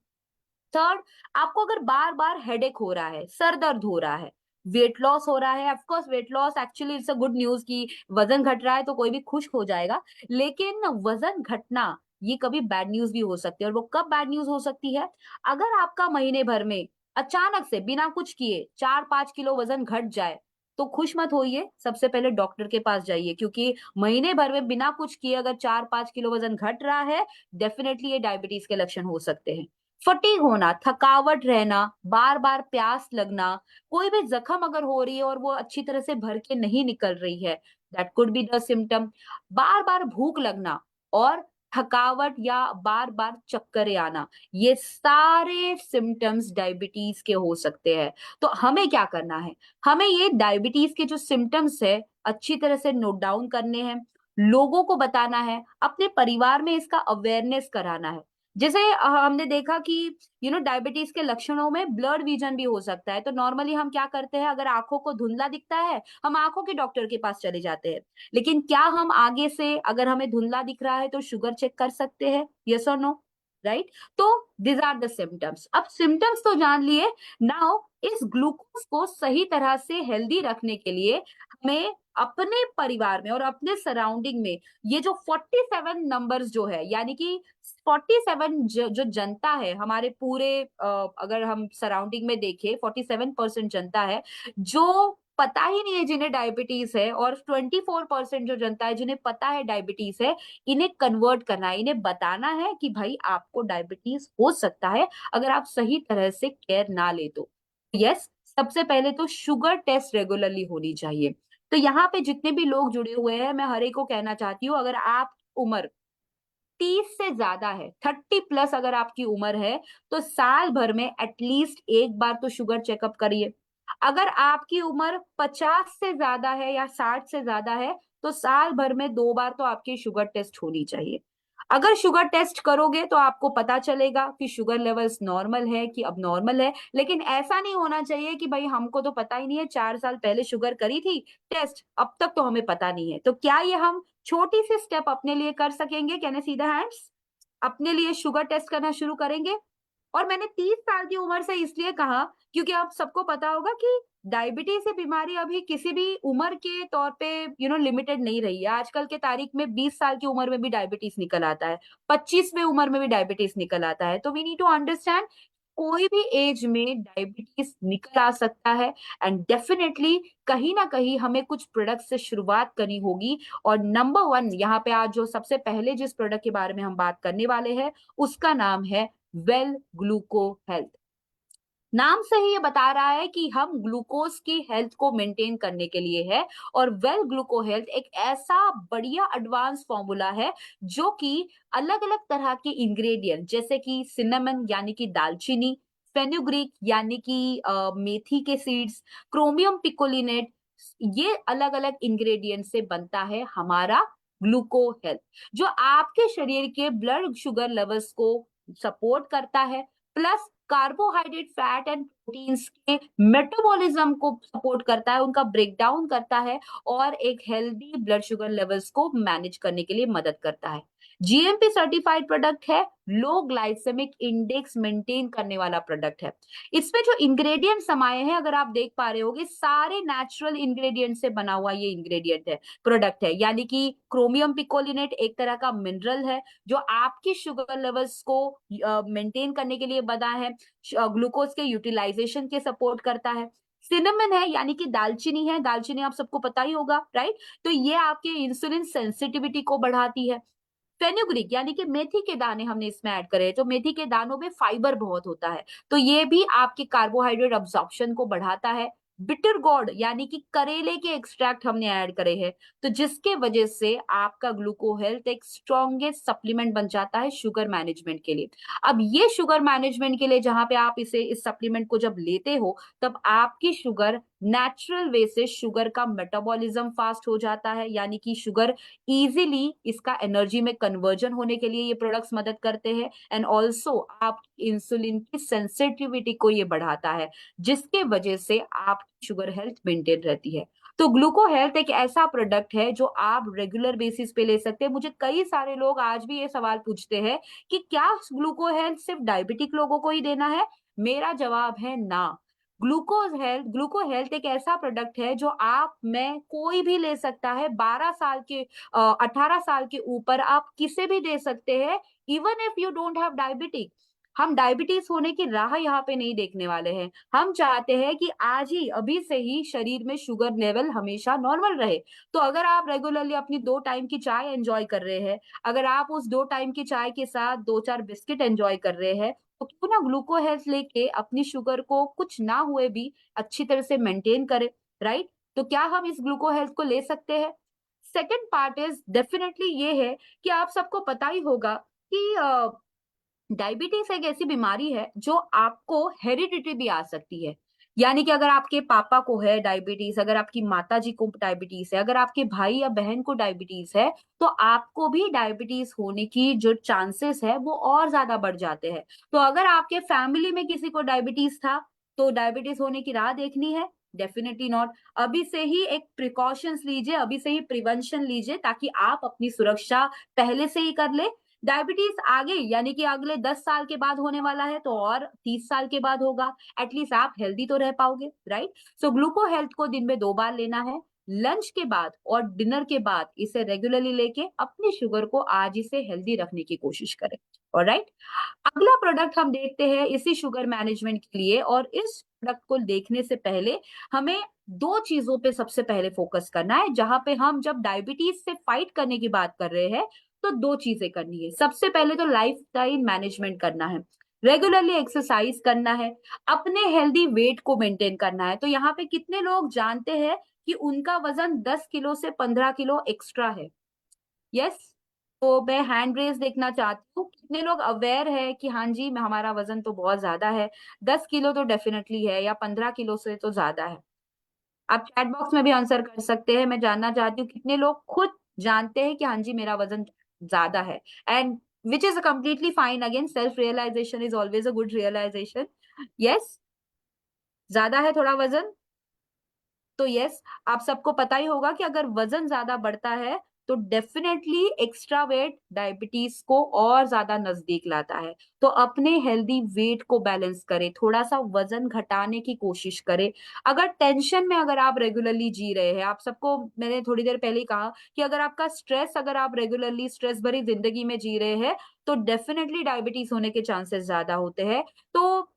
S2: Third, आपको अगर बार बार हेडेक हो रहा है, सर दर्द हो रहा है, वेट लॉस हो रहा है। Of course weight loss actually it's a good news कि वजन घट रहा है तो कोई भी खुश हो जाएगा, लेकिन वजन घटना ये कभी बैड न्यूज भी हो सकती है। और वो कब बैड न्यूज हो सकती है? अगर आपका महीने भर में अचानक से बिना कुछ किए 4-5 किलो वजन घट जाए तो खुश मत होइए, सबसे पहले डॉक्टर के पास जाइए, क्योंकि महीने भर में बिना कुछ किए अगर 4-5 किलो वजन घट रहा है डेफिनेटली ये डायबिटीज के लक्षण हो सकते हैं। फटीग होना, थकावट रहना, बार बार प्यास लगना, कोई भी जख्म अगर हो रही है और वो अच्छी तरह से भर के नहीं निकल रही है, that could be the symptom. बार बार भूख लगना और थकावट या बार बार चक्कर आना, ये सारे सिम्टम्स डायबिटीज के हो सकते हैं। तो हमें क्या करना है? हमें ये डायबिटीज के जो सिम्टम्स है अच्छी तरह से नोट डाउन करने हैं, लोगों को बताना है, अपने परिवार में इसका अवेयरनेस कराना है। जैसे हमने देखा कि डायबिटीज के लक्षणों में ब्लड विजन भी हो सकता है। तो नॉर्मली हम क्या करते हैं, अगर आंखों को धुंधला दिखता है हम आंखों के डॉक्टर के पास चले जाते हैं, लेकिन क्या हम आगे से अगर हमें धुंधला दिख रहा है तो शुगर चेक कर सकते हैं? यस और नो? राइट? तो दिस आर द सिम्टम्स। अब सिम्टम्स तो जान लिए, नाउ इस ग्लूकोज को सही तरह से हेल्दी रखने के लिए हमें अपने परिवार में और अपने सराउंडिंग में ये जो 47 नंबर्स जो है, यानी कि 47 जो जनता है हमारे पूरे अगर हम सराउंडिंग में देखें 47% जनता है जो पता ही नहीं है जिन्हें डायबिटीज है, और 24% जो जनता है जिन्हें पता है डायबिटीज है, इन्हें कन्वर्ट करना है, इन्हें बताना है कि भाई आपको डायबिटीज हो सकता है अगर आप सही तरह से केयर ना ले तो। यस, सबसे पहले तो शुगर टेस्ट रेगुलरली होनी चाहिए। तो यहाँ पे जितने भी लोग जुड़े हुए हैं मैं हर एक को कहना चाहती हूँ, अगर आप उम्र 30 से ज्यादा है, 30+ अगर आपकी उम्र है तो साल भर में एटलीस्ट एक बार तो शुगर चेकअप करिए। अगर आपकी उम्र 50 से ज्यादा है या 60 से ज्यादा है तो साल भर में 2 बार तो आपकी शुगर टेस्ट होनी चाहिए। अगर शुगर टेस्ट करोगे तो आपको पता चलेगा कि शुगर लेवल्स नॉर्मल है कि अब नॉर्मल है, लेकिन ऐसा नहीं होना चाहिए कि भाई हमको तो पता ही नहीं है, 4 साल पहले शुगर करी थी टेस्ट, अब तक तो हमें पता नहीं है। तो क्या ये हम छोटी सी स्टेप अपने लिए कर सकेंगे? Can I see the hands? अपने लिए शुगर टेस्ट करना शुरू करेंगे। और मैंने 30 साल की उम्र से इसलिए कहा क्योंकि आप सबको पता होगा कि डायबिटीज से बीमारी अभी किसी भी उम्र के तौर पे लिमिटेड नहीं रही है। आजकल के तारीख में 20 साल की उम्र में भी डायबिटीज निकल आता है, 25वें उम्र में भी डायबिटीज निकल आता है। तो वी नीड टू अंडरस्टैंड कोई भी एज में डायबिटीज निकल आ सकता है, एंड डेफिनेटली कहीं ना कहीं हमें कुछ प्रोडक्ट से शुरुआत करनी होगी। और नंबर 1 यहाँ पे आज जो सबसे पहले जिस प्रोडक्ट के बारे में हम बात करने वाले हैं उसका नाम है वेल ग्लूको हेल्थ। नाम से ही ये बता रहा है कि हम ग्लूकोज की हेल्थ को मेंटेन करने के लिए है। और वेल ग्लूको हेल्थ एक ऐसा बढ़िया एडवांस फॉर्मूला है जो कि अलग अलग तरह के इंग्रेडिएंट जैसे कि सिनेमन यानी कि दालचीनी, फेनुग्रीक यानी कि मेथी के सीड्स, क्रोमियम पिकोलिनेट, ये अलग अलग इंग्रेडिएंट से बनता है हमारा ग्लूको हेल्थ, जो आपके शरीर के ब्लड शुगर लेवल्स को सपोर्ट करता है, plus carbohydrate, fat and proteins के मेटाबॉलिज्म को सपोर्ट करता है, उनका ब्रेकडाउन करता है और एक हेल्दी ब्लड शुगर लेवल्स को मैनेज करने के लिए मदद करता है। जीएमपी सर्टिफाइड प्रोडक्ट है, लो ग्लाइसेमिक इंडेक्स मेंटेन करने वाला प्रोडक्ट है। इसमें जो इंग्रेडिएंट समाये हैं, अगर आप देख पा रहे होगे, सारे नेचुरल इंग्रेडिएंट से बना हुआ ये इंग्रेडिएंट है, प्रोडक्ट है। यानी कि क्रोमियम पिकोलिनेट एक तरह का मिनरल है जो आपकी शुगर लेवल्स को मेंटेन करने के लिए बना है, ग्लूकोज के यूटिलाइजेशन के सपोर्ट करता है। सिनेमन है यानी कि दालचीनी है, दालचीनी आप सबको पता ही होगा, राइट? तो ये आपके इंसुलिन सेंसिटिविटी को बढ़ाती है। फेनुग्रीक यानी कि मेथी के दाने हमने इसमें ऐड करे, तो मेथी के दानों में फाइबर बहुत होता है, तो ये भी आपके कार्बोहाइड्रेट अब्जॉर्प्शन को बढ़ाता है। बिटर गोर्ड यानी कि करेले के एक्सट्रैक्ट हमने ऐड करे हैं, तो जिसके वजह से आपका ग्लूको हेल्थ एक स्ट्रॉन्गेस्ट सप्लीमेंट बन जाता है शुगर मैनेजमेंट के लिए। अब ये शुगर मैनेजमेंट के लिए जहां पे आप इस सप्लीमेंट को जब लेते हो, तब आपकी शुगर नेचुरल वे से शुगर का मेटाबॉलिज्म फास्ट हो जाता है, यानी कि शुगर इजीली इसका एनर्जी में कन्वर्जन होने के लिए ये प्रोडक्ट्स मदद करते हैं। एंड ऑल्सो आप इंसुलिन की सेंसिटिविटी को ये बढ़ाता है, जिसके वजह से आपकी शुगर हेल्थ मेंटेन रहती है। तो ग्लूको हेल्थ एक ऐसा प्रोडक्ट है जो आप रेगुलर बेसिस पे ले सकते हैं। मुझे कई सारे लोग आज भी ये सवाल पूछते हैं कि क्या ग्लूको हेल्थ सिर्फ डायबिटिक लोगों को ही देना है? मेरा जवाब है ना। ग्लूको हेल्थ एक ऐसा प्रोडक्ट है जो आप में कोई भी ले सकता है। 12 साल के 18 साल के ऊपर आप किसे भी दे सकते हैं, even if you don't have diabetic. हम डायबिटीज होने की राह यहाँ पे नहीं देखने वाले हैं। हम चाहते हैं कि आज ही अभी से ही शरीर में शुगर लेवल हमेशा नॉर्मल रहे। तो अगर आप रेगुलरली अपनी 2 टाइम की चाय एंजॉय कर रहे हैं, अगर आप उस 2 टाइम की चाय के साथ 2-4 बिस्किट एंजॉय कर रहे हैं, तो क्यों ना ग्लूको हेल्थ लेके अपनी शुगर को कुछ ना हुए भी अच्छी तरह से मेंटेन करें, राइट? तो क्या हम इस ग्लूको हेल्थ को ले सकते हैं? सेकंड पार्ट इज डेफिनेटली ये है कि आप सबको पता ही होगा कि डायबिटीज एक ऐसी बीमारी है जो आपको हेरिडिटी भी आ सकती है। यानी कि अगर आपके पापा को है डायबिटीज, अगर आपकी माता जी को डायबिटीज है, अगर आपके भाई या बहन को डायबिटीज है, तो आपको भी डायबिटीज होने की जो चांसेस है वो और ज्यादा बढ़ जाते हैं। तो अगर आपके फैमिली में किसी को डायबिटीज था, तो डायबिटीज होने की राह देखनी है? Definitely not. अभी से ही एक प्रिकॉशंस लीजिए, अभी से ही प्रिवेंशन लीजिए, ताकि आप अपनी सुरक्षा पहले से ही कर ले। डायबिटीज आगे यानी कि अगले 10 साल के बाद होने वाला है, तो और 30 साल के बाद होगा। एटलीस्ट आप हेल्दी तो रह पाओगे, राइट? सो ग्लूको हेल्थ को दिन में 2 बार लेना है, लंच के बाद और डिनर के बाद इसे रेगुलरली लेके अपनी शुगर को आज ही से हेल्दी रखने की कोशिश करें। ऑलराइट? अगला प्रोडक्ट हम देखते हैं इसी शुगर मैनेजमेंट के लिए, और इस प्रोडक्ट को देखने से पहले हमें 2 चीजों पे सबसे पहले फोकस करना है। जहां पे हम जब डायबिटीज से फाइट करने की बात कर रहे हैं, तो 2 चीजें करनी है। सबसे पहले तो लाइफस्टाइल मैनेजमेंट करना है, रेगुलरली एक्सरसाइज करना है, अपने हेल्दी वेट को मेंटेन करना है। तो यहाँ पे कितने लोग जानते हैं कि उनका वजन 10 किलो से 15 किलो एक्स्ट्रा है? यस? तो मैं हैंड रेज़ देखना चाहती हूँ, कितने लोग अवेयर है कि हाँ जी, मैं हमारा वज़न तो बहुत ज़्यादा है, 10 किलो तो डेफिनिटली है या 15 किलो से तो ज़्यादा है। आप चैट बॉक्स में भी आंसर कर सकते हैं। मैं जानना चाहती हूँ कितने लोग खुद जानते हैं कि हाँ जी, मेरा वज़न ज़्यादा है, and which is completely fine. Again self realisation is always a good realisation. Yes? ज़्यादा है थोड़ा वज़न? तो यस, आप सबको पता ही होगा कि अगर वजन ज्यादा बढ़ता है, तो डेफिनेटली एक्स्ट्रा वेट डायबिटीज को और ज्यादा नजदीक लाता है। तो अपने हेल्दी वेट को बैलेंस करें, थोड़ा सा वजन घटाने की कोशिश करें। अगर टेंशन में अगर आप रेगुलरली जी रहे हैं, आप सबको मैंने थोड़ी देर पहले ही कहा कि अगर आपका स्ट्रेस, अगर आप रेगुलरली स्ट्रेस भरी जिंदगी में जी रहे हैं, तो डेफिनेटली डायबिटीज होने के चांसेस ज्यादा होते हैं। तो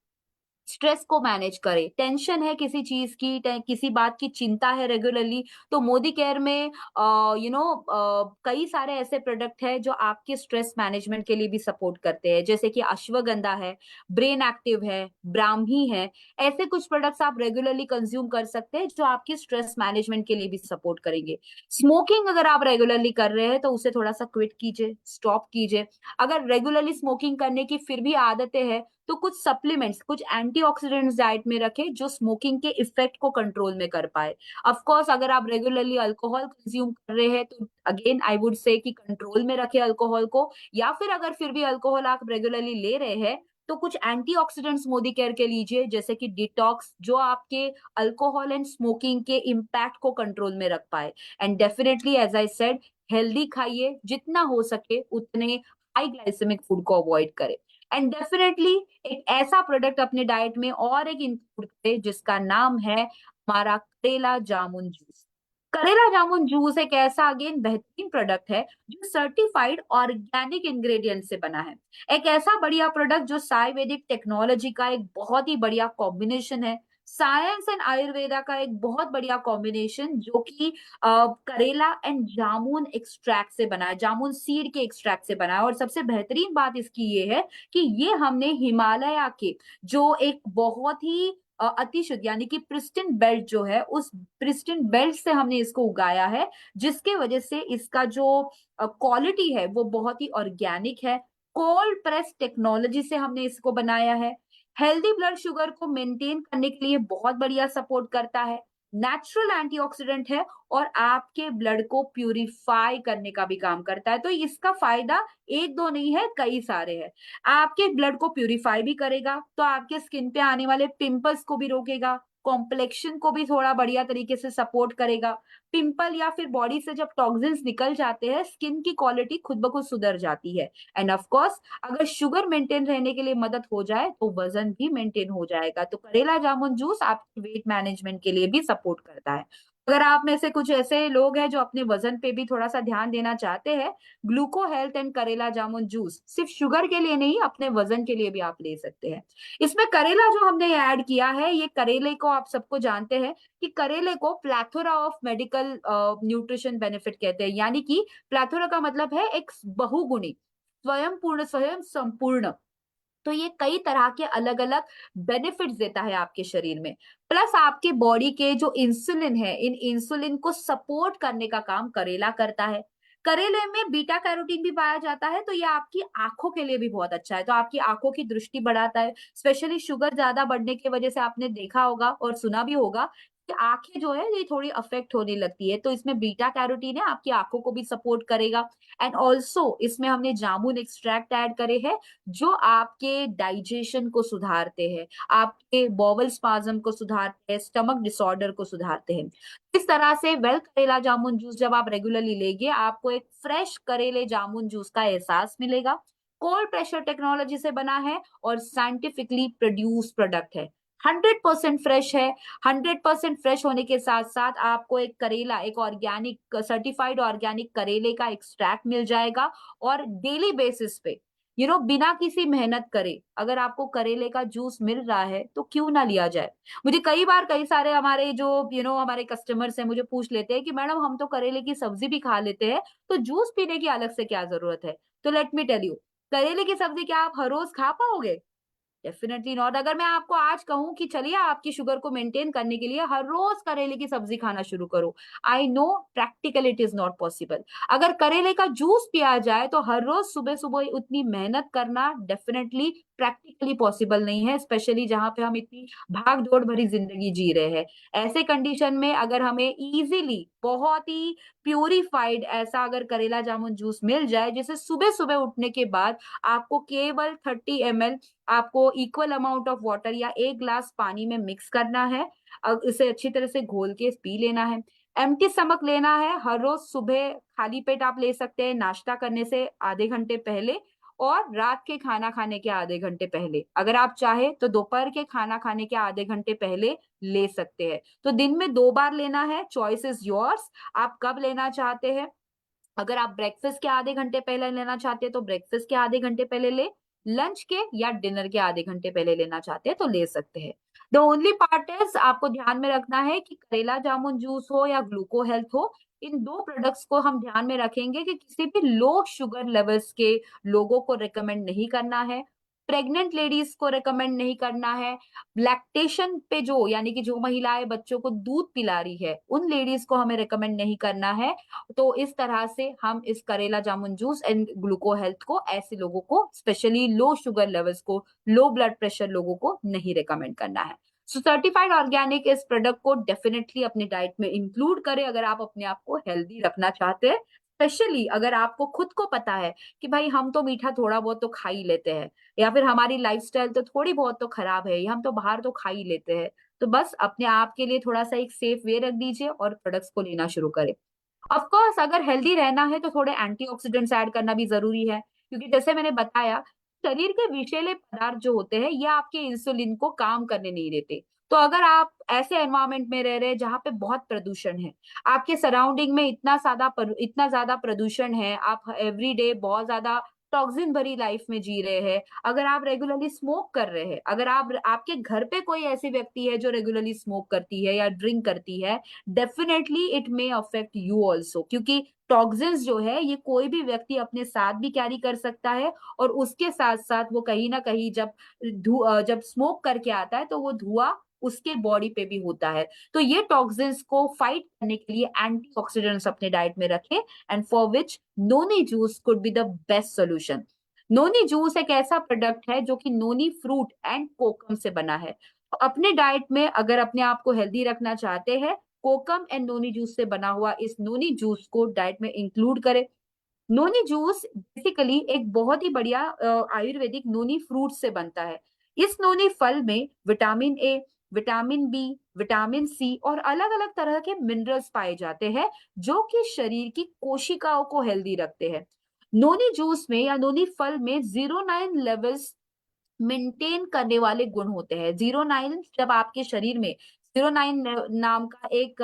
S2: स्ट्रेस को मैनेज करे, टेंशन है किसी चीज की, किसी बात की चिंता है रेगुलरली, तो मोदी केयर में कई सारे ऐसे प्रोडक्ट है जो आपके स्ट्रेस मैनेजमेंट के लिए भी सपोर्ट करते हैं, जैसे कि अश्वगंधा है, ब्रेन एक्टिव है, ब्राह्मी है। ऐसे कुछ प्रोडक्ट्स आप रेगुलरली कंज्यूम कर सकते हैं जो आपके स्ट्रेस मैनेजमेंट के लिए भी सपोर्ट करेंगे। स्मोकिंग अगर आप रेगुलरली कर रहे हैं तो उसे थोड़ा सा क्विट कीजिए, स्टॉप कीजिए। अगर रेगुलरली स्मोकिंग करने की फिर भी आदतें हैं तो कुछ सप्लीमेंट्स, कुछ एंटीऑक्सीडेंट्स डाइट में रखें जो स्मोकिंग के इफेक्ट को कंट्रोल में कर पाए। ऑफ कोर्स अगर आप रेगुलरली अल्कोहल कंज्यूम कर रहे हैं तो अगेन आई वुड से कि कंट्रोल में रखें अल्कोहल को, या फिर अगर फिर भी अल्कोहल आप रेगुलरली ले रहे हैं तो कुछ एंटीऑक्सीडेंट्स मोदी केयर के लीजिए, जैसे कि डिटॉक्स, जो आपके अल्कोहल एंड स्मोकिंग के इम्पैक्ट को कंट्रोल में रख पाए। And definitely as I said, healthy खाइए, जितना हो सके उतने हाई ग्लाइसेमिक फूड को अवॉइड करें। एंड डेफिनेटली एक ऐसा प्रोडक्ट अपने डाइट में और एक इंक्लूड करें जिसका नाम है हमारा करेला जामुन जूस। करेला जामुन जूस एक ऐसा अगेन बेहतरीन प्रोडक्ट है जो सर्टिफाइड ऑर्गेनिक इंग्रेडिएंट से बना है। एक ऐसा बढ़िया प्रोडक्ट जो आयुर्वेदिक टेक्नोलॉजी का एक बहुत ही बढ़िया कॉम्बिनेशन है, साइंस एंड आयुर्वेदा का एक बहुत बढ़िया कॉम्बिनेशन, जो कि करेला एंड जामुन एक्सट्रैक्ट से बना है, जामुन सीड के एक्सट्रैक्ट से बना है। और सबसे बेहतरीन बात इसकी ये है कि ये हमने हिमालय के जो एक बहुत ही अति शुद्ध यानी कि प्रिस्टिन बेल्ट जो है, उस प्रिस्टिन बेल्ट से हमने इसको उगाया है, जिसके वजह से इसका जो क्वालिटी है वो बहुत ही ऑर्गेनिक है। कोल्ड प्रेस टेक्नोलॉजी से हमने इसको बनाया है। हेल्दी ब्लड शुगर को मेंटेन करने के लिए बहुत बढ़िया सपोर्ट करता है। नेचुरल एंटीऑक्सीडेंट है और आपके ब्लड को प्यूरिफाई करने का भी काम करता है। तो इसका फायदा एक दो नहीं है, कई सारे हैं। आपके ब्लड को प्यूरिफाई भी करेगा, तो आपके स्किन पे आने वाले पिंपल्स को भी रोकेगा, कॉम्प्लेक्शन को भी थोड़ा बढ़िया तरीके से सपोर्ट करेगा। पिंपल या फिर बॉडी से जब टॉक्सिन्स निकल जाते हैं, स्किन की क्वालिटी खुद ब खुद सुधर जाती है। एंड ऑफ कोर्स अगर शुगर मेंटेन रहने के लिए मदद हो जाए तो वजन भी मेंटेन हो जाएगा। तो करेला जामुन जूस आपके वेट मैनेजमेंट के लिए भी सपोर्ट करता है। अगर आप में से कुछ ऐसे लोग हैं जो अपने वजन पे भी थोड़ा सा ध्यान देना चाहते हैं, ग्लूको हेल्थ एंड करेला जामुन जूस सिर्फ शुगर के लिए नहीं, अपने वजन के लिए भी आप ले सकते हैं। इसमें करेला जो हमने ऐड किया है, ये करेले को आप सबको जानते हैं कि करेले को plethora of medical nutrition benefit कहते हैं, यानी कि प्लेथोरा का मतलब है एक बहुगुणी, स्वयं पूर्ण, स्वयं संपूर्ण। तो ये कई तरह के अलग अलग बेनिफिट्स देता है आपके शरीर में। प्लस आपके बॉडी के जो इंसुलिन है, इन इंसुलिन को सपोर्ट करने का काम करेला करता है। करेले में बीटा कैरोटीन भी पाया जाता है, तो ये आपकी आंखों के लिए भी बहुत अच्छा है, तो आपकी आंखों की दृष्टि बढ़ाता है। स्पेशली शुगर ज्यादा बढ़ने की वजह से आपने देखा होगा और सुना भी होगा कि आंखें जो है ये थोड़ी अफेक्ट होने लगती है, तो इसमें बीटा कैरोटीन है, आपकी आंखों को भी सपोर्ट करेगा। एंड ऑल्सो इसमें हमने जामुन एक्सट्रैक्ट ऐड करे हैं जो आपके डाइजेशन को सुधारते हैं, आपके बॉवल स्पाज्म को सुधारते हैं, स्टमक डिसऑर्डर को सुधारते हैं। इस तरह से वेल करेला जामुन जूस जब आप रेगुलरली लेंगे, आपको एक फ्रेश करेले जामुन जूस का एहसास मिलेगा। कोल्ड प्रेशर टेक्नोलॉजी से बना है और साइंटिफिकली प्रोड्यूस प्रोडक्ट है। 100% फ्रेश है। 100% फ्रेश होने के साथ साथ आपको एक करेला, एक ऑर्गेनिक सर्टिफाइड ऑर्गेनिक करेले का एक्सट्रैक्ट मिल जाएगा। और डेली बेसिस पे बिना किसी मेहनत करे अगर आपको करेले का जूस मिल रहा है तो क्यों ना लिया जाए। मुझे कई बार कई सारे हमारे जो हमारे कस्टमर्स हैं मुझे पूछ लेते हैं कि मैडम हम तो करेले की सब्जी भी खा लेते हैं, तो जूस पीने की अलग से क्या जरूरत है। तो लेट मी टेल यू, करेले की सब्जी क्या आप हर रोज खा पाओगे? Definitely not. अगर मैं आपको आज कहूं कि चलिए आपकी शुगर को मेंटेन करने के लिए हर रोज करेले की सब्जी खाना शुरू करो, I know practical it is not possible. अगर करेले का जूस पिया जाए तो हर रोज सुबह सुबह उतनी मेहनत करना डेफिनेटली प्रैक्टिकली पॉसिबल नहीं है, स्पेशली जहां पे हम इतनी भाग दौड़ भरी जिंदगी जी रहे हैं। ऐसे कंडीशन में अगर हमें इजीली बहुत ही प्यूरिफाइड ऐसा अगर करेला जामुन जूस मिल जाए, जिसे सुबह सुबह उठने के बाद आपको केवल 30 ml आपको इक्वल अमाउंट ऑफ वाटर या 1 ग्लास पानी में मिक्स करना है, इसे अच्छी तरह से घोल के पी लेना है। एम्प्टी स्टमक लेना है, हर रोज सुबह खाली पेट आप ले सकते हैं, नाश्ता करने से आधे घंटे पहले और रात के खाना खाने के आधे घंटे पहले। अगर आप चाहे तो दोपहर के खाना खाने के आधे घंटे पहले ले सकते हैं। तो दिन में 2 बार लेना है, चॉइस इज योर्स, आप कब लेना चाहते हैं। अगर आप ब्रेकफास्ट के आधे घंटे पहले लेना चाहते हैं तो ब्रेकफास्ट के आधे घंटे पहले ले, लंच के या डिनर के आधे घंटे पहले लेना चाहते हैं तो ले सकते हैं। द ओनली पार्ट इज आपको ध्यान में रखना है कि करेला जामुन जूस हो या ग्लूको हेल्थ हो, इन दो प्रोडक्ट्स को हम ध्यान में रखेंगे कि किसी भी लो शुगर लेवल्स के लोगों को रिकमेंड नहीं करना है, प्रेग्नेंट लेडीज को रिकमेंड नहीं करना है, लैक्टेशन पे जो यानी कि जो महिलाएं बच्चों को दूध पिला रही है उन लेडीज को हमें रिकमेंड नहीं करना है। तो इस तरह से हम इस करेला जामुन जूस एंड ग्लूको हेल्थ को ऐसे लोगों को, स्पेशली लो शुगर लेवल्स को, लो ब्लड प्रेशर लोगों को नहीं रिकमेंड करना है। सो सर्टिफाइड ऑर्गेनिक इस प्रोडक्ट को डेफिनेटली अपनी डाइट में इंक्लूड करें अगर आप अपने आप को हेल्दी रखना चाहते हैं, स्पेशली अगर आपको खुद को पता है कि भाई हम तो मीठा थोड़ा बहुत तो खा ही लेते हैं, या फिर हमारी लाइफस्टाइल तो थोड़ी बहुत तो खराब है, या हम तो बाहर तो खा ही लेते हैं। तो बस अपने आप के लिए थोड़ा सा एक सेफ वे रख दीजिए और प्रोडक्ट्स को लेना शुरू करें। ऑफ कोर्स अगर हेल्दी रहना है तो थोड़े एंटीऑक्सीडेंट्स ऐड करना भी जरूरी है, क्योंकि जैसे मैंने बताया, शरीर के विषैले पदार्थ जो होते हैं ये आपके इंसुलिन को काम करने नहीं देते। तो अगर आप ऐसे एनवायरनमेंट में रह रहे हैं जहाँ पे बहुत प्रदूषण है, आपके सराउंडिंग में इतना ज्यादा प्रदूषण है, आप एवरीडे बहुत ज्यादा टॉक्सिन भरी लाइफ में जी रहे हैं, अगर आप रेगुलरली स्मोक कर रहे हैं, अगर आप आपके घर पे कोई ऐसी व्यक्ति है जो रेगुलरली स्मोक करती है या ड्रिंक करती है, definitely it may affect you also, क्योंकि टॉक्सिन्स जो है ये कोई भी व्यक्ति अपने साथ भी कैरी कर सकता है, और उसके साथ साथ वो कहीं ना कहीं जब स्मोक करके आता है तो वो धुआं उसके बॉडी पे भी होता है। तो ये टॉक्सिन्स को फाइट करने के लिए एंटीऑक्सीडेंट्स अपने डाइट में रखें, and for which noni juice could be the best solution. Noni juice एक ऐसा प्रोडक्ट है जो कि नोनी फ्रूट एंड कोकम से बना है। तो अपने डाइट में अगर अपने आप को हेल्दी रखना चाहते हैं, कोकम एंड नोनी जूस से बना हुआ इस नोनी जूस को डाइट में इंक्लूड करें। नोनी जूस बेसिकली एक बहुत ही बढ़िया आयुर्वेदिक नोनी फ्रूट से बनता है। इस नोनी फल में vitamin A, vitamin B, vitamin C और अलग अलग तरह के मिनरल्स पाए जाते हैं जो कि शरीर की कोशिकाओं को हेल्दी रखते हैं। नोनी जूस में या नोनी फल में 09 लेवल्स मेंटेन करने वाले गुण होते हैं। 09 जब आपके शरीर में 09 नाम का एक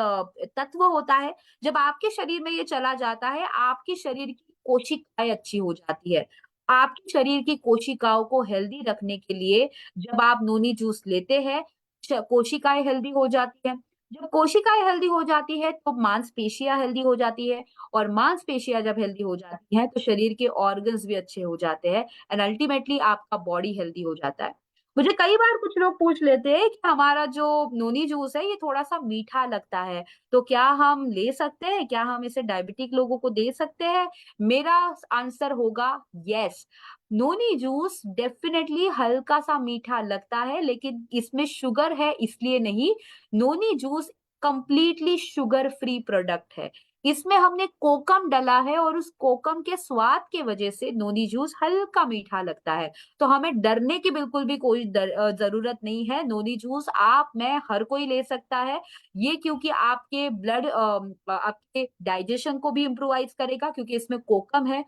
S2: तत्व होता है, जब आपके शरीर में ये चला जाता है, आपके शरीर की कोशिकाएं अच्छी हो जाती है। आपके शरीर की कोशिकाओं को हेल्दी रखने के लिए जब आप नोनी जूस लेते हैं, कोशिकाएं हेल्दी हो जाती है। जब कोशिकाएं हेल्दी हो जाती है तो मांसपेशियां हेल्दी हो जाती है, और मांसपेशियां जब हेल्दी हो जाती हैं तो शरीर के ऑर्गन्स भी अच्छे हो जाते हैं, एंड अल्टीमेटली आपका बॉडी हेल्दी हो जाता है। मुझे कई बार कुछ लोग पूछ लेते हैं कि हमारा जो नोनी जूस है ये थोड़ा सा मीठा लगता है, तो क्या हम ले सकते हैं, क्या हम इसे डायबिटिक लोगों को दे सकते हैं? मेरा आंसर होगा यस। नोनी जूस डेफिनेटली हल्का सा मीठा लगता है, लेकिन इसमें शुगर है इसलिए नहीं। Noni juice completely sugar free product है। इसमें हमने कोकम डाला है और उस कोकम के स्वाद के वजह से नोनी जूस हल्का मीठा लगता है। तो हमें डरने की बिल्कुल भी कोई जरूरत नहीं है। नोनी जूस आप, मैं, हर कोई ले सकता है। ये क्योंकि आपके आपके डाइजेशन को भी इम्प्रोवाइज करेगा, क्योंकि इसमें कोकम है।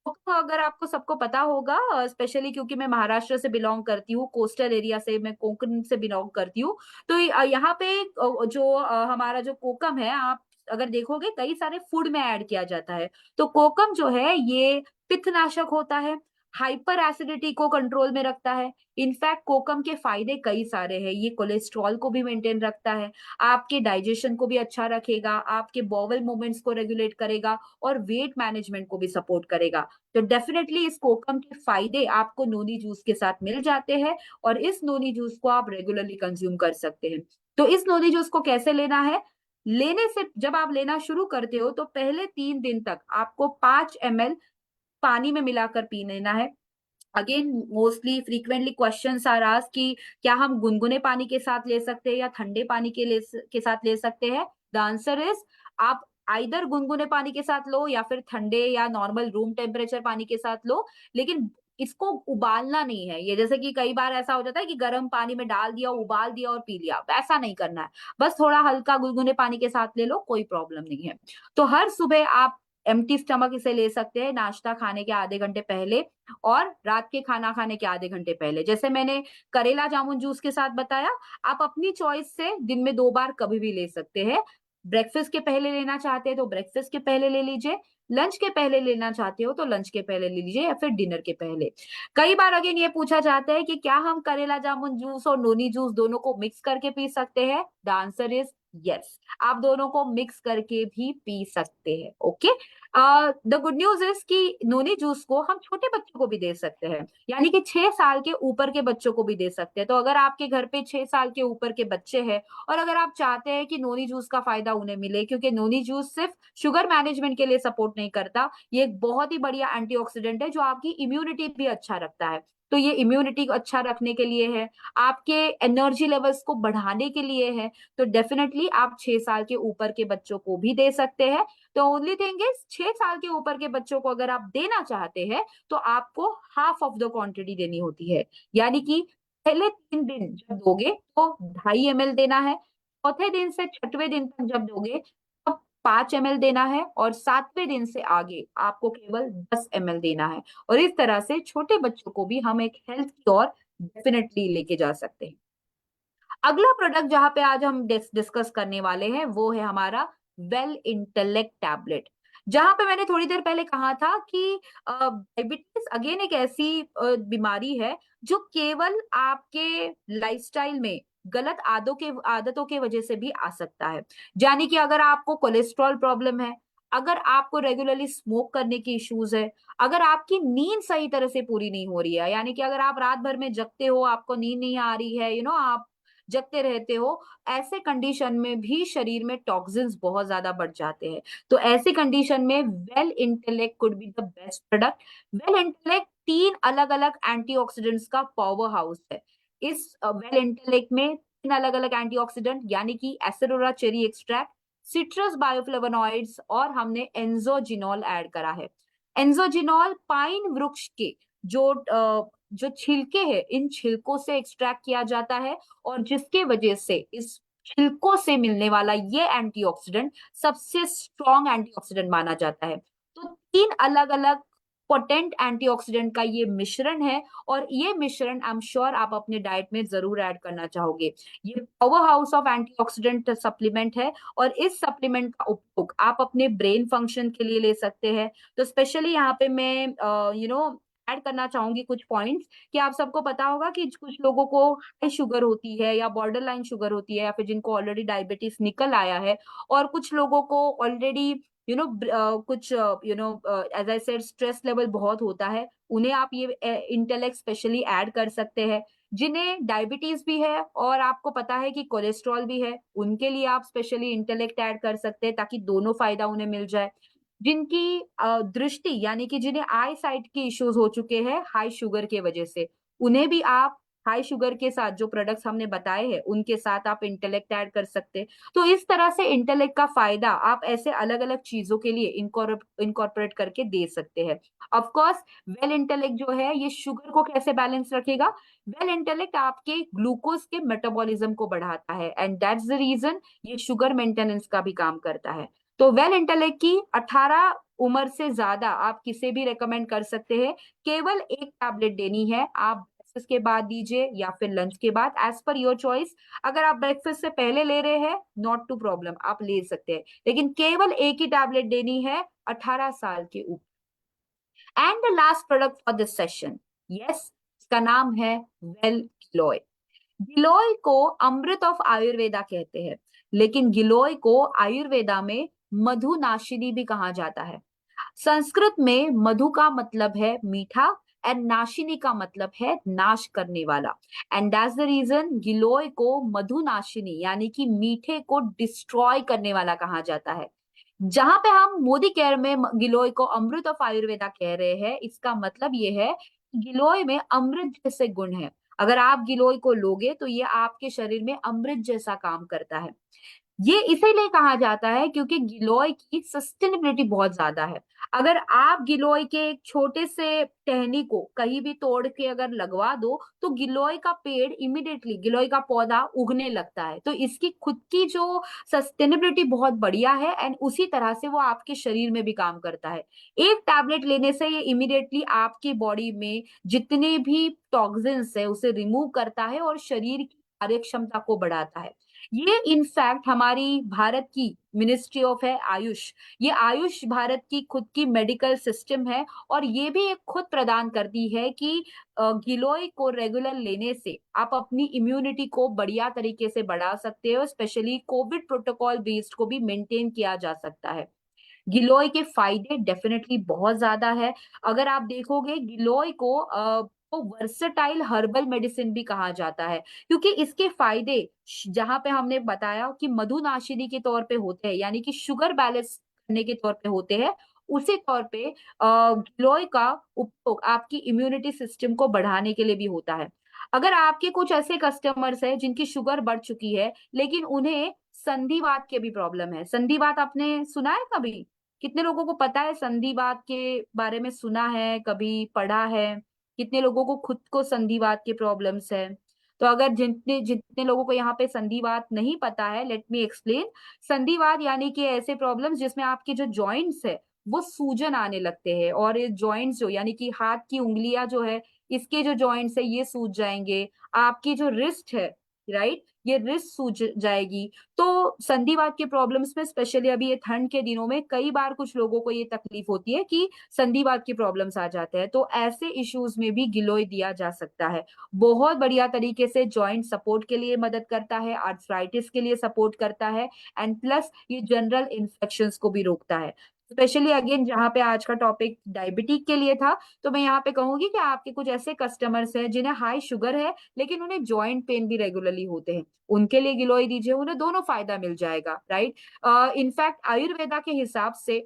S2: कोकम अगर आपको सबको पता होगा, स्पेशली क्योंकि मैं महाराष्ट्र से बिलोंग करती हूँ, कोस्टल एरिया से, मैं कोंकण से बिलोंग करती हूँ। तो यहाँ पे हमारा जो कोकम है, आप अगर देखोगे कई सारे फूड में ऐड किया जाता है। तो कोकम जो है ये पित्तनाशक होता है, हाइपर एसिडिटी को कंट्रोल में रखता है। इनफैक्ट कोकम के फायदे कई सारे हैं। ये कोलेस्ट्रॉल को भी मेंटेन रखता है, आपके डाइजेशन को भी अच्छा रखेगा, आपके बॉवल मूवमेंट्स को रेगुलेट करेगा, और वेट मैनेजमेंट को भी सपोर्ट करेगा। तो डेफिनेटली इस कोकम के फायदे आपको नोनी जूस के साथ मिल जाते हैं, और इस नोनी जूस को आप रेगुलरली कंज्यूम कर सकते हैं। तो इस नोनी जूस को कैसे लेना है? लेने से जब आप लेना शुरू करते हो तो पहले 3 दिन तक आपको 5 ml पानी में मिलाकर पी लेना है। Again mostly frequently questions are asked कि क्या हम गुनगुने पानी के साथ ले सकते हैं या ठंडे पानी के साथ ले सकते हैं? द आंसर इज आप आइदर गुनगुने पानी के साथ लो या फिर ठंडे या नॉर्मल रूम टेम्परेचर पानी के साथ लो, लेकिन इसको उबालना नहीं है। ये जैसे कि कई बार ऐसा हो जाता है कि गर्म पानी में डाल दिया, उबाल दिया और पी लिया, वैसा नहीं करना है। बस थोड़ा हल्का गुनगुने पानी के साथ ले लो, कोई प्रॉब्लम नहीं है। तो हर सुबह आप एम्प्टी स्टमक इसे ले सकते हैं, नाश्ता खाने के आधे घंटे पहले और रात के खाना खाने के आधे घंटे पहले। जैसे मैंने करेला जामुन जूस के साथ बताया, आप अपनी चॉइस से दिन में 2 बार कभी भी ले सकते हैं। ब्रेकफास्ट के पहले लेना चाहते हैं तो ब्रेकफास्ट के पहले ले लीजिए, लंच के पहले लेना चाहते हो तो लंच के पहले ले लीजिए या फिर डिनर के पहले। कई बार अगेन ये पूछा जाता है कि क्या हम करेला जामुन जूस और नोनी जूस दोनों को मिक्स करके पी सकते हैं? द आंसर इज यस, आप दोनों को मिक्स करके भी पी सकते हैं। Okay, the good news is कि नोनी जूस को हम छोटे बच्चों को भी दे सकते हैं, यानी कि 6 साल के ऊपर के बच्चों को भी दे सकते हैं। तो अगर आपके घर पे 6 साल के ऊपर के बच्चे हैं और अगर आप चाहते हैं कि नोनी जूस का फायदा उन्हें मिले, क्योंकि नोनी जूस सिर्फ शुगर मैनेजमेंट के लिए सपोर्ट नहीं करता, ये एक बहुत ही बढ़िया एंटीऑक्सीडेंट है जो आपकी इम्यूनिटी भी अच्छा रखता है। तो ये इम्यूनिटी को अच्छा रखने के लिए है, आपके एनर्जी लेवल्स को बढ़ाने के लिए है। तो डेफिनेटली आप 6 साल के ऊपर के बच्चों को भी दे सकते हैं। तो ओनली थिंग इज 6 साल के ऊपर के बच्चों को अगर आप देना चाहते हैं तो आपको हाफ ऑफ द क्वांटिटी देनी होती है, यानी कि पहले 3 दिन जब दोगे तो 2.5 ml देना है, चौथे दिन से छठवें दिन तक जब दोगे तब 5 ml देना है, और 7वें दिन से आगे आपको केवल 10 ml देना है। और इस तरह से छोटे बच्चों को भी हम एक हेल्थ की ओर डेफिनेटली लेके जा सकते हैं। अगला प्रोडक्ट जहां पे आज हम डिस्कस करने वाले हैं वो है हमारा वेल इंटेलेक्ट टैबलेट। जहां पे मैंने थोड़ी देर पहले कहा था कि डायबिटीज अगेन एक ऐसी बीमारी है जो केवल आपके लाइफस्टाइल में गलत आदतों के वजह से भी आ सकता है। यानी कि अगर आपको कोलेस्ट्रॉल प्रॉब्लम है, अगर आपको रेगुलरली स्मोक करने की इश्यूज है, अगर आपकी नींद सही तरह से पूरी नहीं हो रही है, यानी कि अगर आप रात भर में जगते हो, आपको नींद नहीं आ रही है, आप जगते रहते हो, ऐसे कंडीशन में भी शरीर में टॉक्सिन्स बहुत ज्यादा बढ़ जाते हैं। तो ऐसी कंडीशन में well intellect could be the best product. Well intellect 3 अलग-अलग एंटीऑक्सीडेंट्स का पावर हाउस है। इस वेल इंटेलेक्ट में 3 अलग-अलग एंटीऑक्सीडेंट यानी कि एसिडोरा चेरी एक्सट्रैक्ट, सिट्रस बायोफ्लेवोनॉइड्स और हमने एंजोजिनॉल ऐड करा है। एंजोजिनॉल पाइन वृक्ष के जो जो छिलके हैं, इन छिलकों से एक्सट्रैक्ट किया जाता है, और जिसके वजह से इस छिलकों से मिलने वाला ये एंटीऑक्सीडेंट सबसे स्ट्रॉन्ग एंटीऑक्सीडेंट माना जाता है। तो 3 अलग-अलग पोटेंट एंटीऑक्सीडेंट का ये मिश्रण है, और ये मिश्रण आई एम श्योर आप अपने डाइट में जरूर ऐड करना चाहोगे। ये power house of antioxidant supplement है, और इस सप्लीमेंट का उपयोग आप अपने ब्रेन फंक्शन के लिए ले सकते हैं। तो स्पेशली यहाँ पे मैं ऐड करना चाहूंगी कुछ पॉइंट्स, कि आप सबको पता होगा कि कुछ लोगों को हाई शुगर होती है या बॉर्डर लाइन शुगर होती है, या फिर जिनको ऑलरेडी डायबिटीज निकल आया है, और कुछ लोगों को ऑलरेडी कुछ as I said stress level बहुत होता है, उन्हें आप ये इंटेलेक्ट स्पेशली ऐड कर सकते हैं। जिन्हें डायबिटीज भी है और आपको पता है कि कोलेस्ट्रॉल भी है, उनके लिए आप स्पेशली इंटेलेक्ट ऐड कर सकते हैं ताकि दोनों फायदा उन्हें मिल जाए। जिनकी दृष्टि यानी कि जिन्हें आई साइट के इश्यूज हो चुके हैं हाई शुगर के वजह से, उन्हें भी आप हाई शुगर के साथ जो प्रोडक्ट्स हमने बताए हैं उनके साथ आप इंटेलेक्ट ऐड कर सकते हैं। तो इस तरह से इंटेलेक्ट का फायदा आप ऐसे अलग अलग चीजों के लिए इनकॉर्पोरेट करके दे सकते हैं। ऑफ कोर्स वेल इंटेलेक्ट जो है ये शुगर को कैसे बैलेंस रखेगा? वेल इंटेलेक्ट आपके ग्लूकोज के मेटाबॉलिज्म को बढ़ाता है, एंड दैट्स द रीजन ये शुगर मेंटेनेंस का भी काम करता है। तो वेल इंटेलेक्ट की 18 उम्र से ज्यादा आप किसे भी रेकमेंड कर सकते हैं। केवल एक टैबलेट देनी है, आप ब्रेकफास्ट के बाद दीजिए या फिर लंच के बाद, एज पर योर चॉइस। अगर आप ब्रेकफास्ट से पहले ले रहे हैं, नॉट टू प्रॉब्लम, आप ले सकते हैं, लेकिन केवल एक ही टैबलेट देनी है 18 साल के ऊपर। And the last product for this session, yes, इसका नाम है वेल गिलोय। गिलोय को अमृत ऑफ आयुर्वेदा कहते हैं, लेकिन गिलोय को आयुर्वेदा में मधुनाशिनी भी कहा जाता है। संस्कृत में मधु का मतलब है मीठा, एंड नाशिनी का मतलब है नाश करने वाला, एंड दैट्स द रीजन गिलोय को मधुनाशिनी यानी कि मीठे को डिस्ट्रॉय करने वाला कहा जाता है। जहां पे हम मोदी केयर में गिलोय को अमृत ऑफ आयुर्वेदा कह रहे हैं, इसका मतलब ये है कि गिलोय में अमृत जैसे गुण है। अगर आप गिलोय को लोगे तो ये आपके शरीर में अमृत जैसा काम करता है। ये इसीलिए कहा जाता है क्योंकि गिलोय की सस्टेनेबिलिटी बहुत ज्यादा है। अगर आप गिलोय के एक छोटे से टहनी को कहीं भी तोड़ के अगर लगवा दो तो गिलोय का पेड़ इमिडिएटली, गिलोय का पौधा उगने लगता है। तो इसकी खुद की जो सस्टेनेबिलिटी बहुत बढ़िया है, एंड उसी तरह से वो आपके शरीर में भी काम करता है। एक टैबलेट लेने से ये इमिडिएटली आपकी बॉडी में जितने भी टॉक्सिन्स है उसे रिमूव करता है और शरीर की कार्य क्षमता को बढ़ाता है। ये इनफैक्ट हमारी भारत की मिनिस्ट्री ऑफ है आयुष, ये आयुष भारत की खुद की मेडिकल सिस्टम है, और ये भी एक खुद प्रदान करती है कि गिलोय को रेगुलर लेने से आप अपनी इम्यूनिटी को बढ़िया तरीके से बढ़ा सकते हो, स्पेशली कोविड प्रोटोकॉल बेस्ड को भी मेंटेन किया जा सकता है। गिलोय के फायदे डेफिनेटली बहुत ज्यादा है। अगर आप देखोगे गिलोय को वर्सेटाइल हर्बल मेडिसिन भी कहा जाता है, क्योंकि इसके फायदे जहां पे हमने बताया कि मधुनाशिनी के तौर पे होते हैं, यानी कि शुगर बैलेंस करने के तौर पे होते हैं, उसी तौर पे गिलोय का उपयोग आपकी इम्यूनिटी सिस्टम को बढ़ाने के लिए भी होता है। अगर आपके कुछ ऐसे कस्टमर्स हैं जिनकी शुगर बढ़ चुकी है, लेकिन उन्हें संधिवात के भी प्रॉब्लम है, संधिवात आपने सुना है कभी? कितने लोगों को पता है संधिवात के बारे में, सुना है, कभी पढ़ा है? कितने लोगों को खुद को संधिवात के प्रॉब्लम्स है? तो अगर जितने जितने लोगों को यहाँ पे संधिवात नहीं पता है, लेट मी एक्सप्लेन। संधिवात यानी कि ऐसे प्रॉब्लम्स जिसमें आपके जो जॉइंट्स है वो सूजन आने लगते हैं, और ये जॉइंट्स जो यानी कि हाथ की उंगलियां जो है, इसके जो जॉइंट्स है ये सूज जाएंगे। आपकी जो रिस्ट है, राइट, ये रिस्ट सूज जाएगी। तो संधिवात के प्रॉब्लम्स में स्पेशली अभी ये ठंड के दिनों में कई बार कुछ लोगों को ये तकलीफ होती है कि संधिवात के प्रॉब्लम्स आ जाते हैं, तो ऐसे इश्यूज में भी गिलोय दिया जा सकता है। बहुत बढ़िया तरीके से जॉइंट सपोर्ट के लिए मदद करता है, आर्थराइटिस के लिए सपोर्ट करता है, एंड प्लस ये जनरल इन्फेक्शंस को भी रोकता है। स्पेशली अगेन जहाँ पे आज का टॉपिक डायबिटीज के लिए था, तो मैं यहाँ पे कहूंगी कि आपके कुछ ऐसे कस्टमर्स हैं जिन्हें हाई शुगर है लेकिन उन्हें जॉइंट पेन भी रेगुलरली होते हैं, उनके लिए गिलोय दीजिए, उन्हें दोनों फायदा मिल जाएगा, राइट। इनफैक्ट आयुर्वेदा के हिसाब से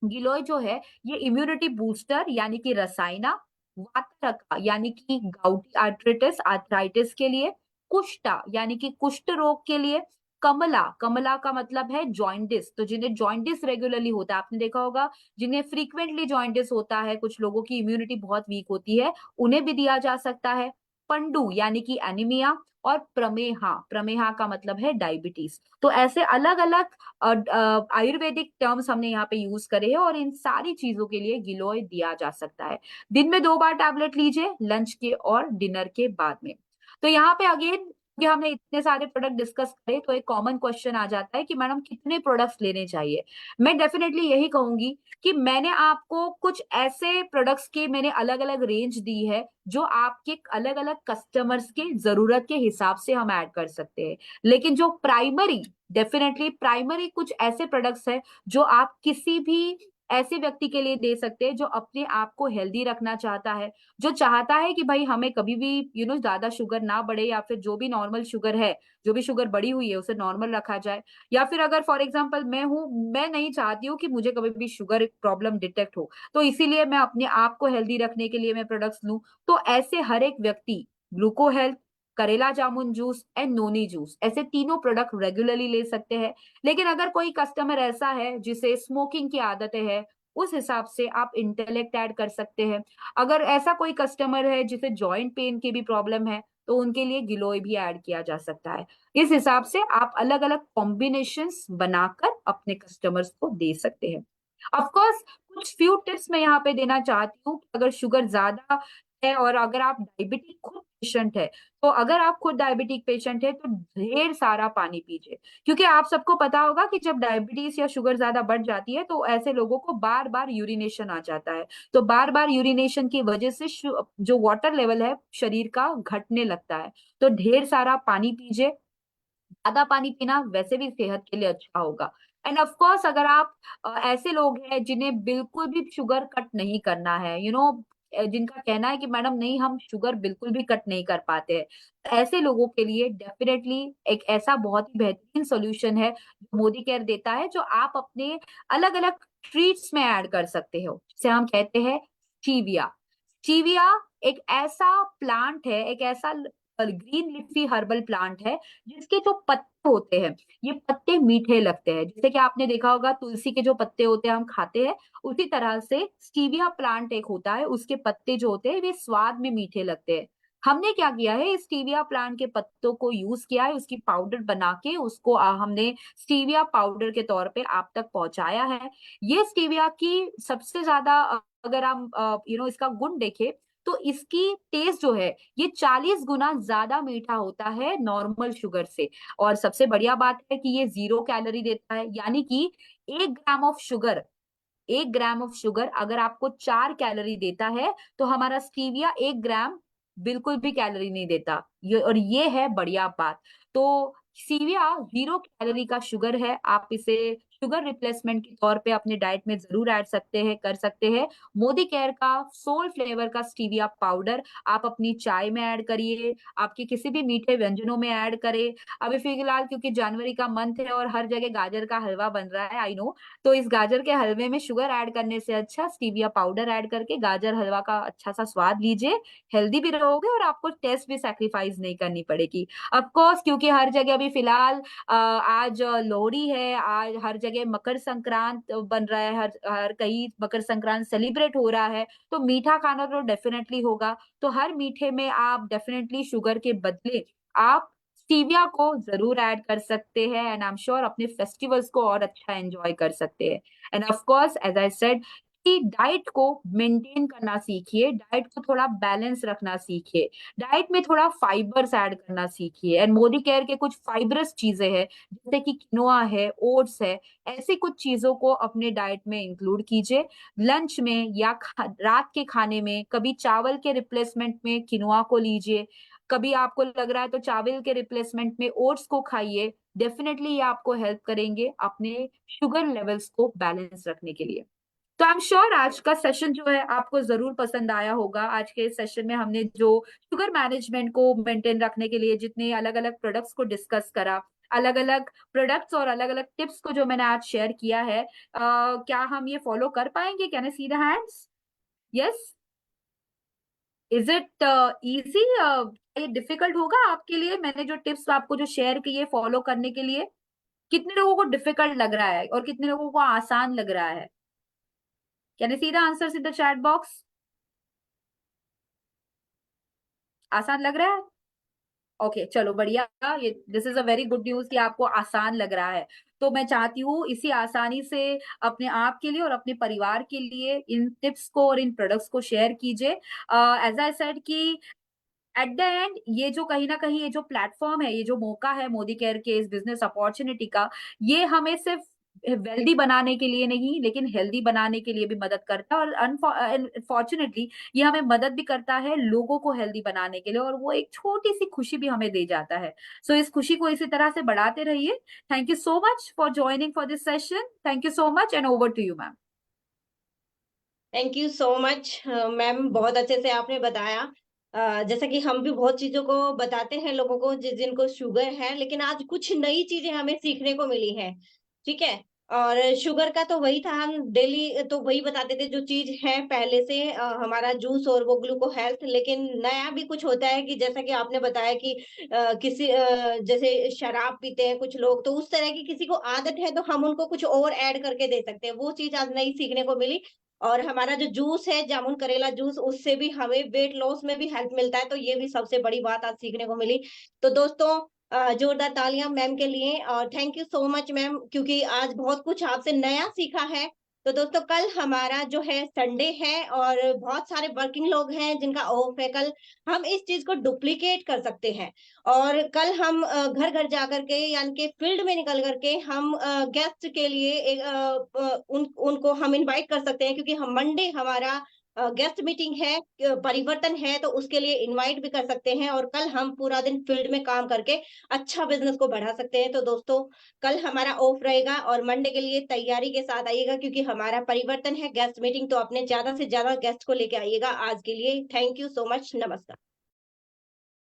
S2: गिलोय जो है ये इम्यूनिटी बूस्टर यानी कि रसायना, वातरका यानी कि गाउटी आर्थराइटिस आर्थराइटिस के लिए, कुष्ठा यानी कि कुष्ठ रोग के लिए, कमला, कमला का मतलब है जॉइंटिस, तो जिन्हें जॉइंटिस रेगुलरली होता है, आपने देखा होगा जिन्हें फ्रीक्वेंटली जॉइंटिस होता है, कुछ लोगों की इम्यूनिटी बहुत वीक होती है, उन्हें भी दिया जा सकता है। पंडु यानी कि एनीमिया, और प्रमेहा, प्रमेहा का मतलब है डायबिटीज। तो ऐसे अलग अलग आयुर्वेदिक टर्म्स हमने यहाँ पे यूज करे हैं, और इन सारी चीजों के लिए गिलोय दिया जा सकता है। दिन में 2 बार टैबलेट लीजिए, लंच के और डिनर के बाद में। तो यहाँ पे अगेन कि हमने इतने सारे प्रोडक्ट डिस्कस करे, तो एक कॉमन क्वेश्चन आ जाता है कि मैडम कितने प्रोडक्ट्स लेने चाहिए। मैं डेफिनेटली यही कहूंगी कि मैंने आपको कुछ ऐसे प्रोडक्ट्स की मैंने अलग अलग रेंज दी है, जो आपके अलग अलग कस्टमर्स के जरूरत के हिसाब से हम ऐड कर सकते हैं। लेकिन जो प्राइमरी, डेफिनेटली प्राइमरी कुछ ऐसे प्रोडक्ट्स हैं जो आप किसी भी ऐसे व्यक्ति के लिए दे सकते हैं जो अपने आप को हेल्दी रखना चाहता है, जो चाहता है कि भाई हमें कभी भी ज्यादा शुगर ना बढ़े, या फिर जो भी नॉर्मल शुगर है, जो भी शुगर बढ़ी हुई है उसे नॉर्मल रखा जाए। या फिर अगर फॉर एग्जांपल मैं हूं, मैं नहीं चाहती हूँ कि मुझे कभी भी शुगर प्रॉब्लम डिटेक्ट हो, तो इसीलिए मैं अपने आप को हेल्दी रखने के लिए मैं प्रोडक्ट्स लूं। तो ऐसे हर एक व्यक्ति ग्लूको हेल्थ, करेला जामुन जूस एंड नोनी जूस, ऐसे तीनों प्रोडक्ट रेगुलरली ले सकते हैं। लेकिन अगर कोई कस्टमर ऐसा है जिसे स्मोकिंग की आदतें है, उस हिसाब से आप इंटेलेक्ट ऐड कर सकते हैं। अगर ऐसा कोई कस्टमर है जिसे जॉइंट पेन की भी प्रॉब्लम है, तो उनके लिए गिलोय भी ऐड किया जा सकता है। इस हिसाब से आप अलग अलग कॉम्बिनेशंस बनाकर अपने कस्टमर्स को दे सकते हैं। ऑफ कोर्स कुछ फ्यू टिप्स मैं यहाँ पे देना चाहती हूँ कि अगर शुगर ज्यादा है और अगर आप डायबिटिक खुद पेशेंट है, तो अगर आप खुद डायबिटिक पेशेंट है तो ढेर सारा पानी पीजिए। क्योंकि आप सबको पता होगा कि जब डायबिटीज या शुगर ज्यादा बढ़ जाती है तो ऐसे लोगों को बार बार यूरिनेशन आ जाता है। तो बार बार यूरिनेशन की वजह से जो वाटर लेवल है शरीर का घटने लगता है। तो ढेर सारा पानी पीजिए, ज्यादा पानी पीना वैसे भी सेहत के लिए अच्छा होगा। एंड ऑफ कोर्स अगर आप ऐसे लोग हैं जिन्हें बिल्कुल भी शुगर कट नहीं करना है, जिनका कहना है कि मैडम नहीं हम शुगर बिल्कुल भी कट नहीं कर पाते हैं, तो ऐसे लोगों के लिए डेफिनेटली एक ऐसा बहुत ही बेहतरीन सोल्यूशन है जो मोदी केयर देता है, जो आप अपने अलग अलग ट्रीट्स में ऐड कर सकते हो, जिसे हम कहते हैं स्टीविया। स्टीविया एक ऐसा प्लांट है, एक ऐसा ग्रीन लिफी हर्बल प्लांट है, जिसके जो पत्ते होते हैं, ये पत्ते मीठे लगते हैं। जैसे कि आपने देखा होगा तुलसी के जो पत्ते होते हैं हम खाते हैं, उसी तरह से स्टीविया प्लांट एक होता है, उसके पत्ते जो होते हैं वे स्वाद में मीठे लगते हैं। हमने क्या किया है, स्टीविया प्लांट के पत्तों को यूज किया है, उसकी पाउडर बना के उसको हमने स्टीविया पाउडर के तौर पे आप तक पहुंचाया है। ये स्टीविया की सबसे ज्यादा अगर हम इसका गुण देखें, तो इसकी टेस्ट जो है ये 40 गुना ज्यादा मीठा होता है नॉर्मल शुगर से। और सबसे बढ़िया बात है कि ये 0 कैलोरी देता है, यानी कि 1 ग्राम ऑफ शुगर अगर आपको 4 कैलोरी देता है, तो हमारा स्टीविया 1 ग्राम बिल्कुल भी कैलोरी नहीं देता। ये है बढ़िया बात। तो स्टीविया 0 कैलोरी का शुगर है, आप इसे शुगर रिप्लेसमेंट के तौर पे अपने डाइट में जरूर ऐड कर सकते हैं। मोदी केयर का सोल फ्लेवर का स्टीविया पाउडर आप अपनी चाय में ऐड करिए, आपके किसी भी मीठे व्यंजनों में ऐड करें। अभी फिलहाल क्योंकि जनवरी का मंथ है और हर जगह गाजर का हलवा बन रहा है, आई नो, तो इस गाजर के हलवे में शुगर ऐड करने से अच्छा स्टीविया पाउडर ऐड करके गाजर हलवा का अच्छा सा स्वाद लीजिए। हेल्दी भी रहोगे और आपको टेस्ट भी सैक्रिफाइस नहीं करनी पड़ेगी। ऑफ कोर्स क्योंकि हर जगह अभी फिलहाल आज लोहड़ी है, आज हर जगह मकर संक्रांत बन रहा है, हर हर कहीं मकर संक्रांत सेलिब्रेट हो रहा है, तो मीठा खाना तो डेफिनेटली होगा। तो हर मीठे में आप डेफिनेटली शुगर के बदले आप स्टीविया को जरूर ऐड कर सकते हैं, एंड आई एम श्योर अपने फेस्टिवल्स को और अच्छा एंजॉय कर सकते हैं। And of course as I said कि डाइट को मेंटेन करना सीखिए, डाइट को थोड़ा बैलेंस रखना सीखिए, डाइट में थोड़ा फाइबर्स ऐड करना सीखिए। एंड मोदी केयर के कुछ फाइबरस चीजें हैं जैसे कि किनोआ है, ओट्स है, ऐसी कुछ चीजों को अपने डाइट में इंक्लूड कीजिए। लंच में या रात के खाने में कभी चावल के रिप्लेसमेंट में किनोआ को लीजिए, कभी आपको लग रहा है तो चावल के रिप्लेसमेंट में ओट्स को खाइए। डेफिनेटली ये आपको हेल्प करेंगे अपने शुगर लेवल्स को बैलेंस रखने के लिए। तो आई एम श्योर आज का सेशन जो है आपको जरूर पसंद आया होगा। आज के सेशन में हमने जो शुगर मैनेजमेंट को मेंटेन रखने के लिए जितने अलग अलग प्रोडक्ट्स को डिस्कस करा, अलग अलग प्रोडक्ट्स और अलग अलग टिप्स को जो मैंने आज शेयर किया है, क्या हम ये फॉलो कर पाएंगे? Can I see the hands? Yes? Is it easy? ये डिफिकल्ट होगा आपके लिए? मैंने जो टिप्स आपको जो शेयर किए फॉलो करने के लिए, कितने लोगों को डिफिकल्ट लग रहा है और कितने लोगों को आसान लग रहा है? Can I see the answers in the chat box? आसान लग रहा है? ओके, चलो बढ़िया। ये this is a very good news कि आपको आसान लग रहा है। तो मैं चाहती हूँ इसी आसानी से अपने आप के लिए और अपने परिवार के लिए इन टिप्स को और इन प्रोडक्ट्स को शेयर कीजिए। एज आई सेड कि एट द एंड ये जो कहीं ना कहीं ये जो प्लेटफॉर्म है, ये जो मौका है मोदी केयर के इस बिजनेस अपॉर्चुनिटी का, ये हमें सिर्फ वेल्दी बनाने के लिए नहीं लेकिन हेल्दी बनाने के लिए भी मदद करता है। और अनफॉर्चुनेटली ये हमें मदद भी करता है लोगों को हेल्दी बनाने के लिए, और वो एक छोटी सी खुशी भी हमें दे जाता है। सो इस खुशी को इसी तरह से बढ़ाते रहिए। Thank you so much for joining for this session. Thank you so much and over to you ma'am.
S1: Thank you so much ma'am, बहुत अच्छे से आपने बताया। जैसा कि हम भी बहुत चीज़ों को बताते हैं लोगों को जिनको शुगर है, लेकिन आज कुछ नई चीज़ें हमें सीखने को मिली हैं, ठीक है? और शुगर का तो वही था, हम डेली तो वही बताते थे जो चीज़ है पहले से, हमारा जूस और वो ग्लूको हेल्थ। लेकिन नया भी कुछ होता है कि जैसा कि आपने बताया कि जैसे शराब पीते हैं कुछ लोग, तो उस तरह की किसी को आदत है तो हम उनको कुछ और ऐड करके दे सकते हैं। वो चीज़ आज नई सीखने को मिली। और हमारा जो जूस है जामुन करेला जूस, उससे भी हमें वेट लॉस में भी हेल्प मिलता है, तो ये भी सबसे बड़ी बात आज सीखने को मिली। तो दोस्तों, जोरदार तालियां मैम के लिए, और thank you so much ma'am, क्योंकि आज बहुत कुछ आपसे नया सीखा है। तो दोस्तों, कल हमारा जो है संडे है और बहुत सारे वर्किंग लोग हैं जिनका ऑफ है कल। हम इस चीज को डुप्लीकेट कर सकते हैं, और कल हम घर घर जा करके यानी कि फील्ड में निकल करके हम गेस्ट के लिए उनको हम इनवाइट कर सकते हैं, क्योंकि हम मंडे हमारा गेस्ट मीटिंग है, परिवर्तन है, तो उसके लिए इनवाइट भी कर सकते हैं। और कल हम पूरा दिन फील्ड में काम करके अच्छा बिजनेस को बढ़ा सकते हैं। तो दोस्तों, कल हमारा ऑफ रहेगा और मंडे के लिए तैयारी के साथ आइएगा, क्योंकि हमारा परिवर्तन है, गेस्ट मीटिंग, तो अपने ज्यादा से ज्यादा गेस्ट को लेके आइएगा। आज के लिए थैंक यू सो मच, नमस्कार।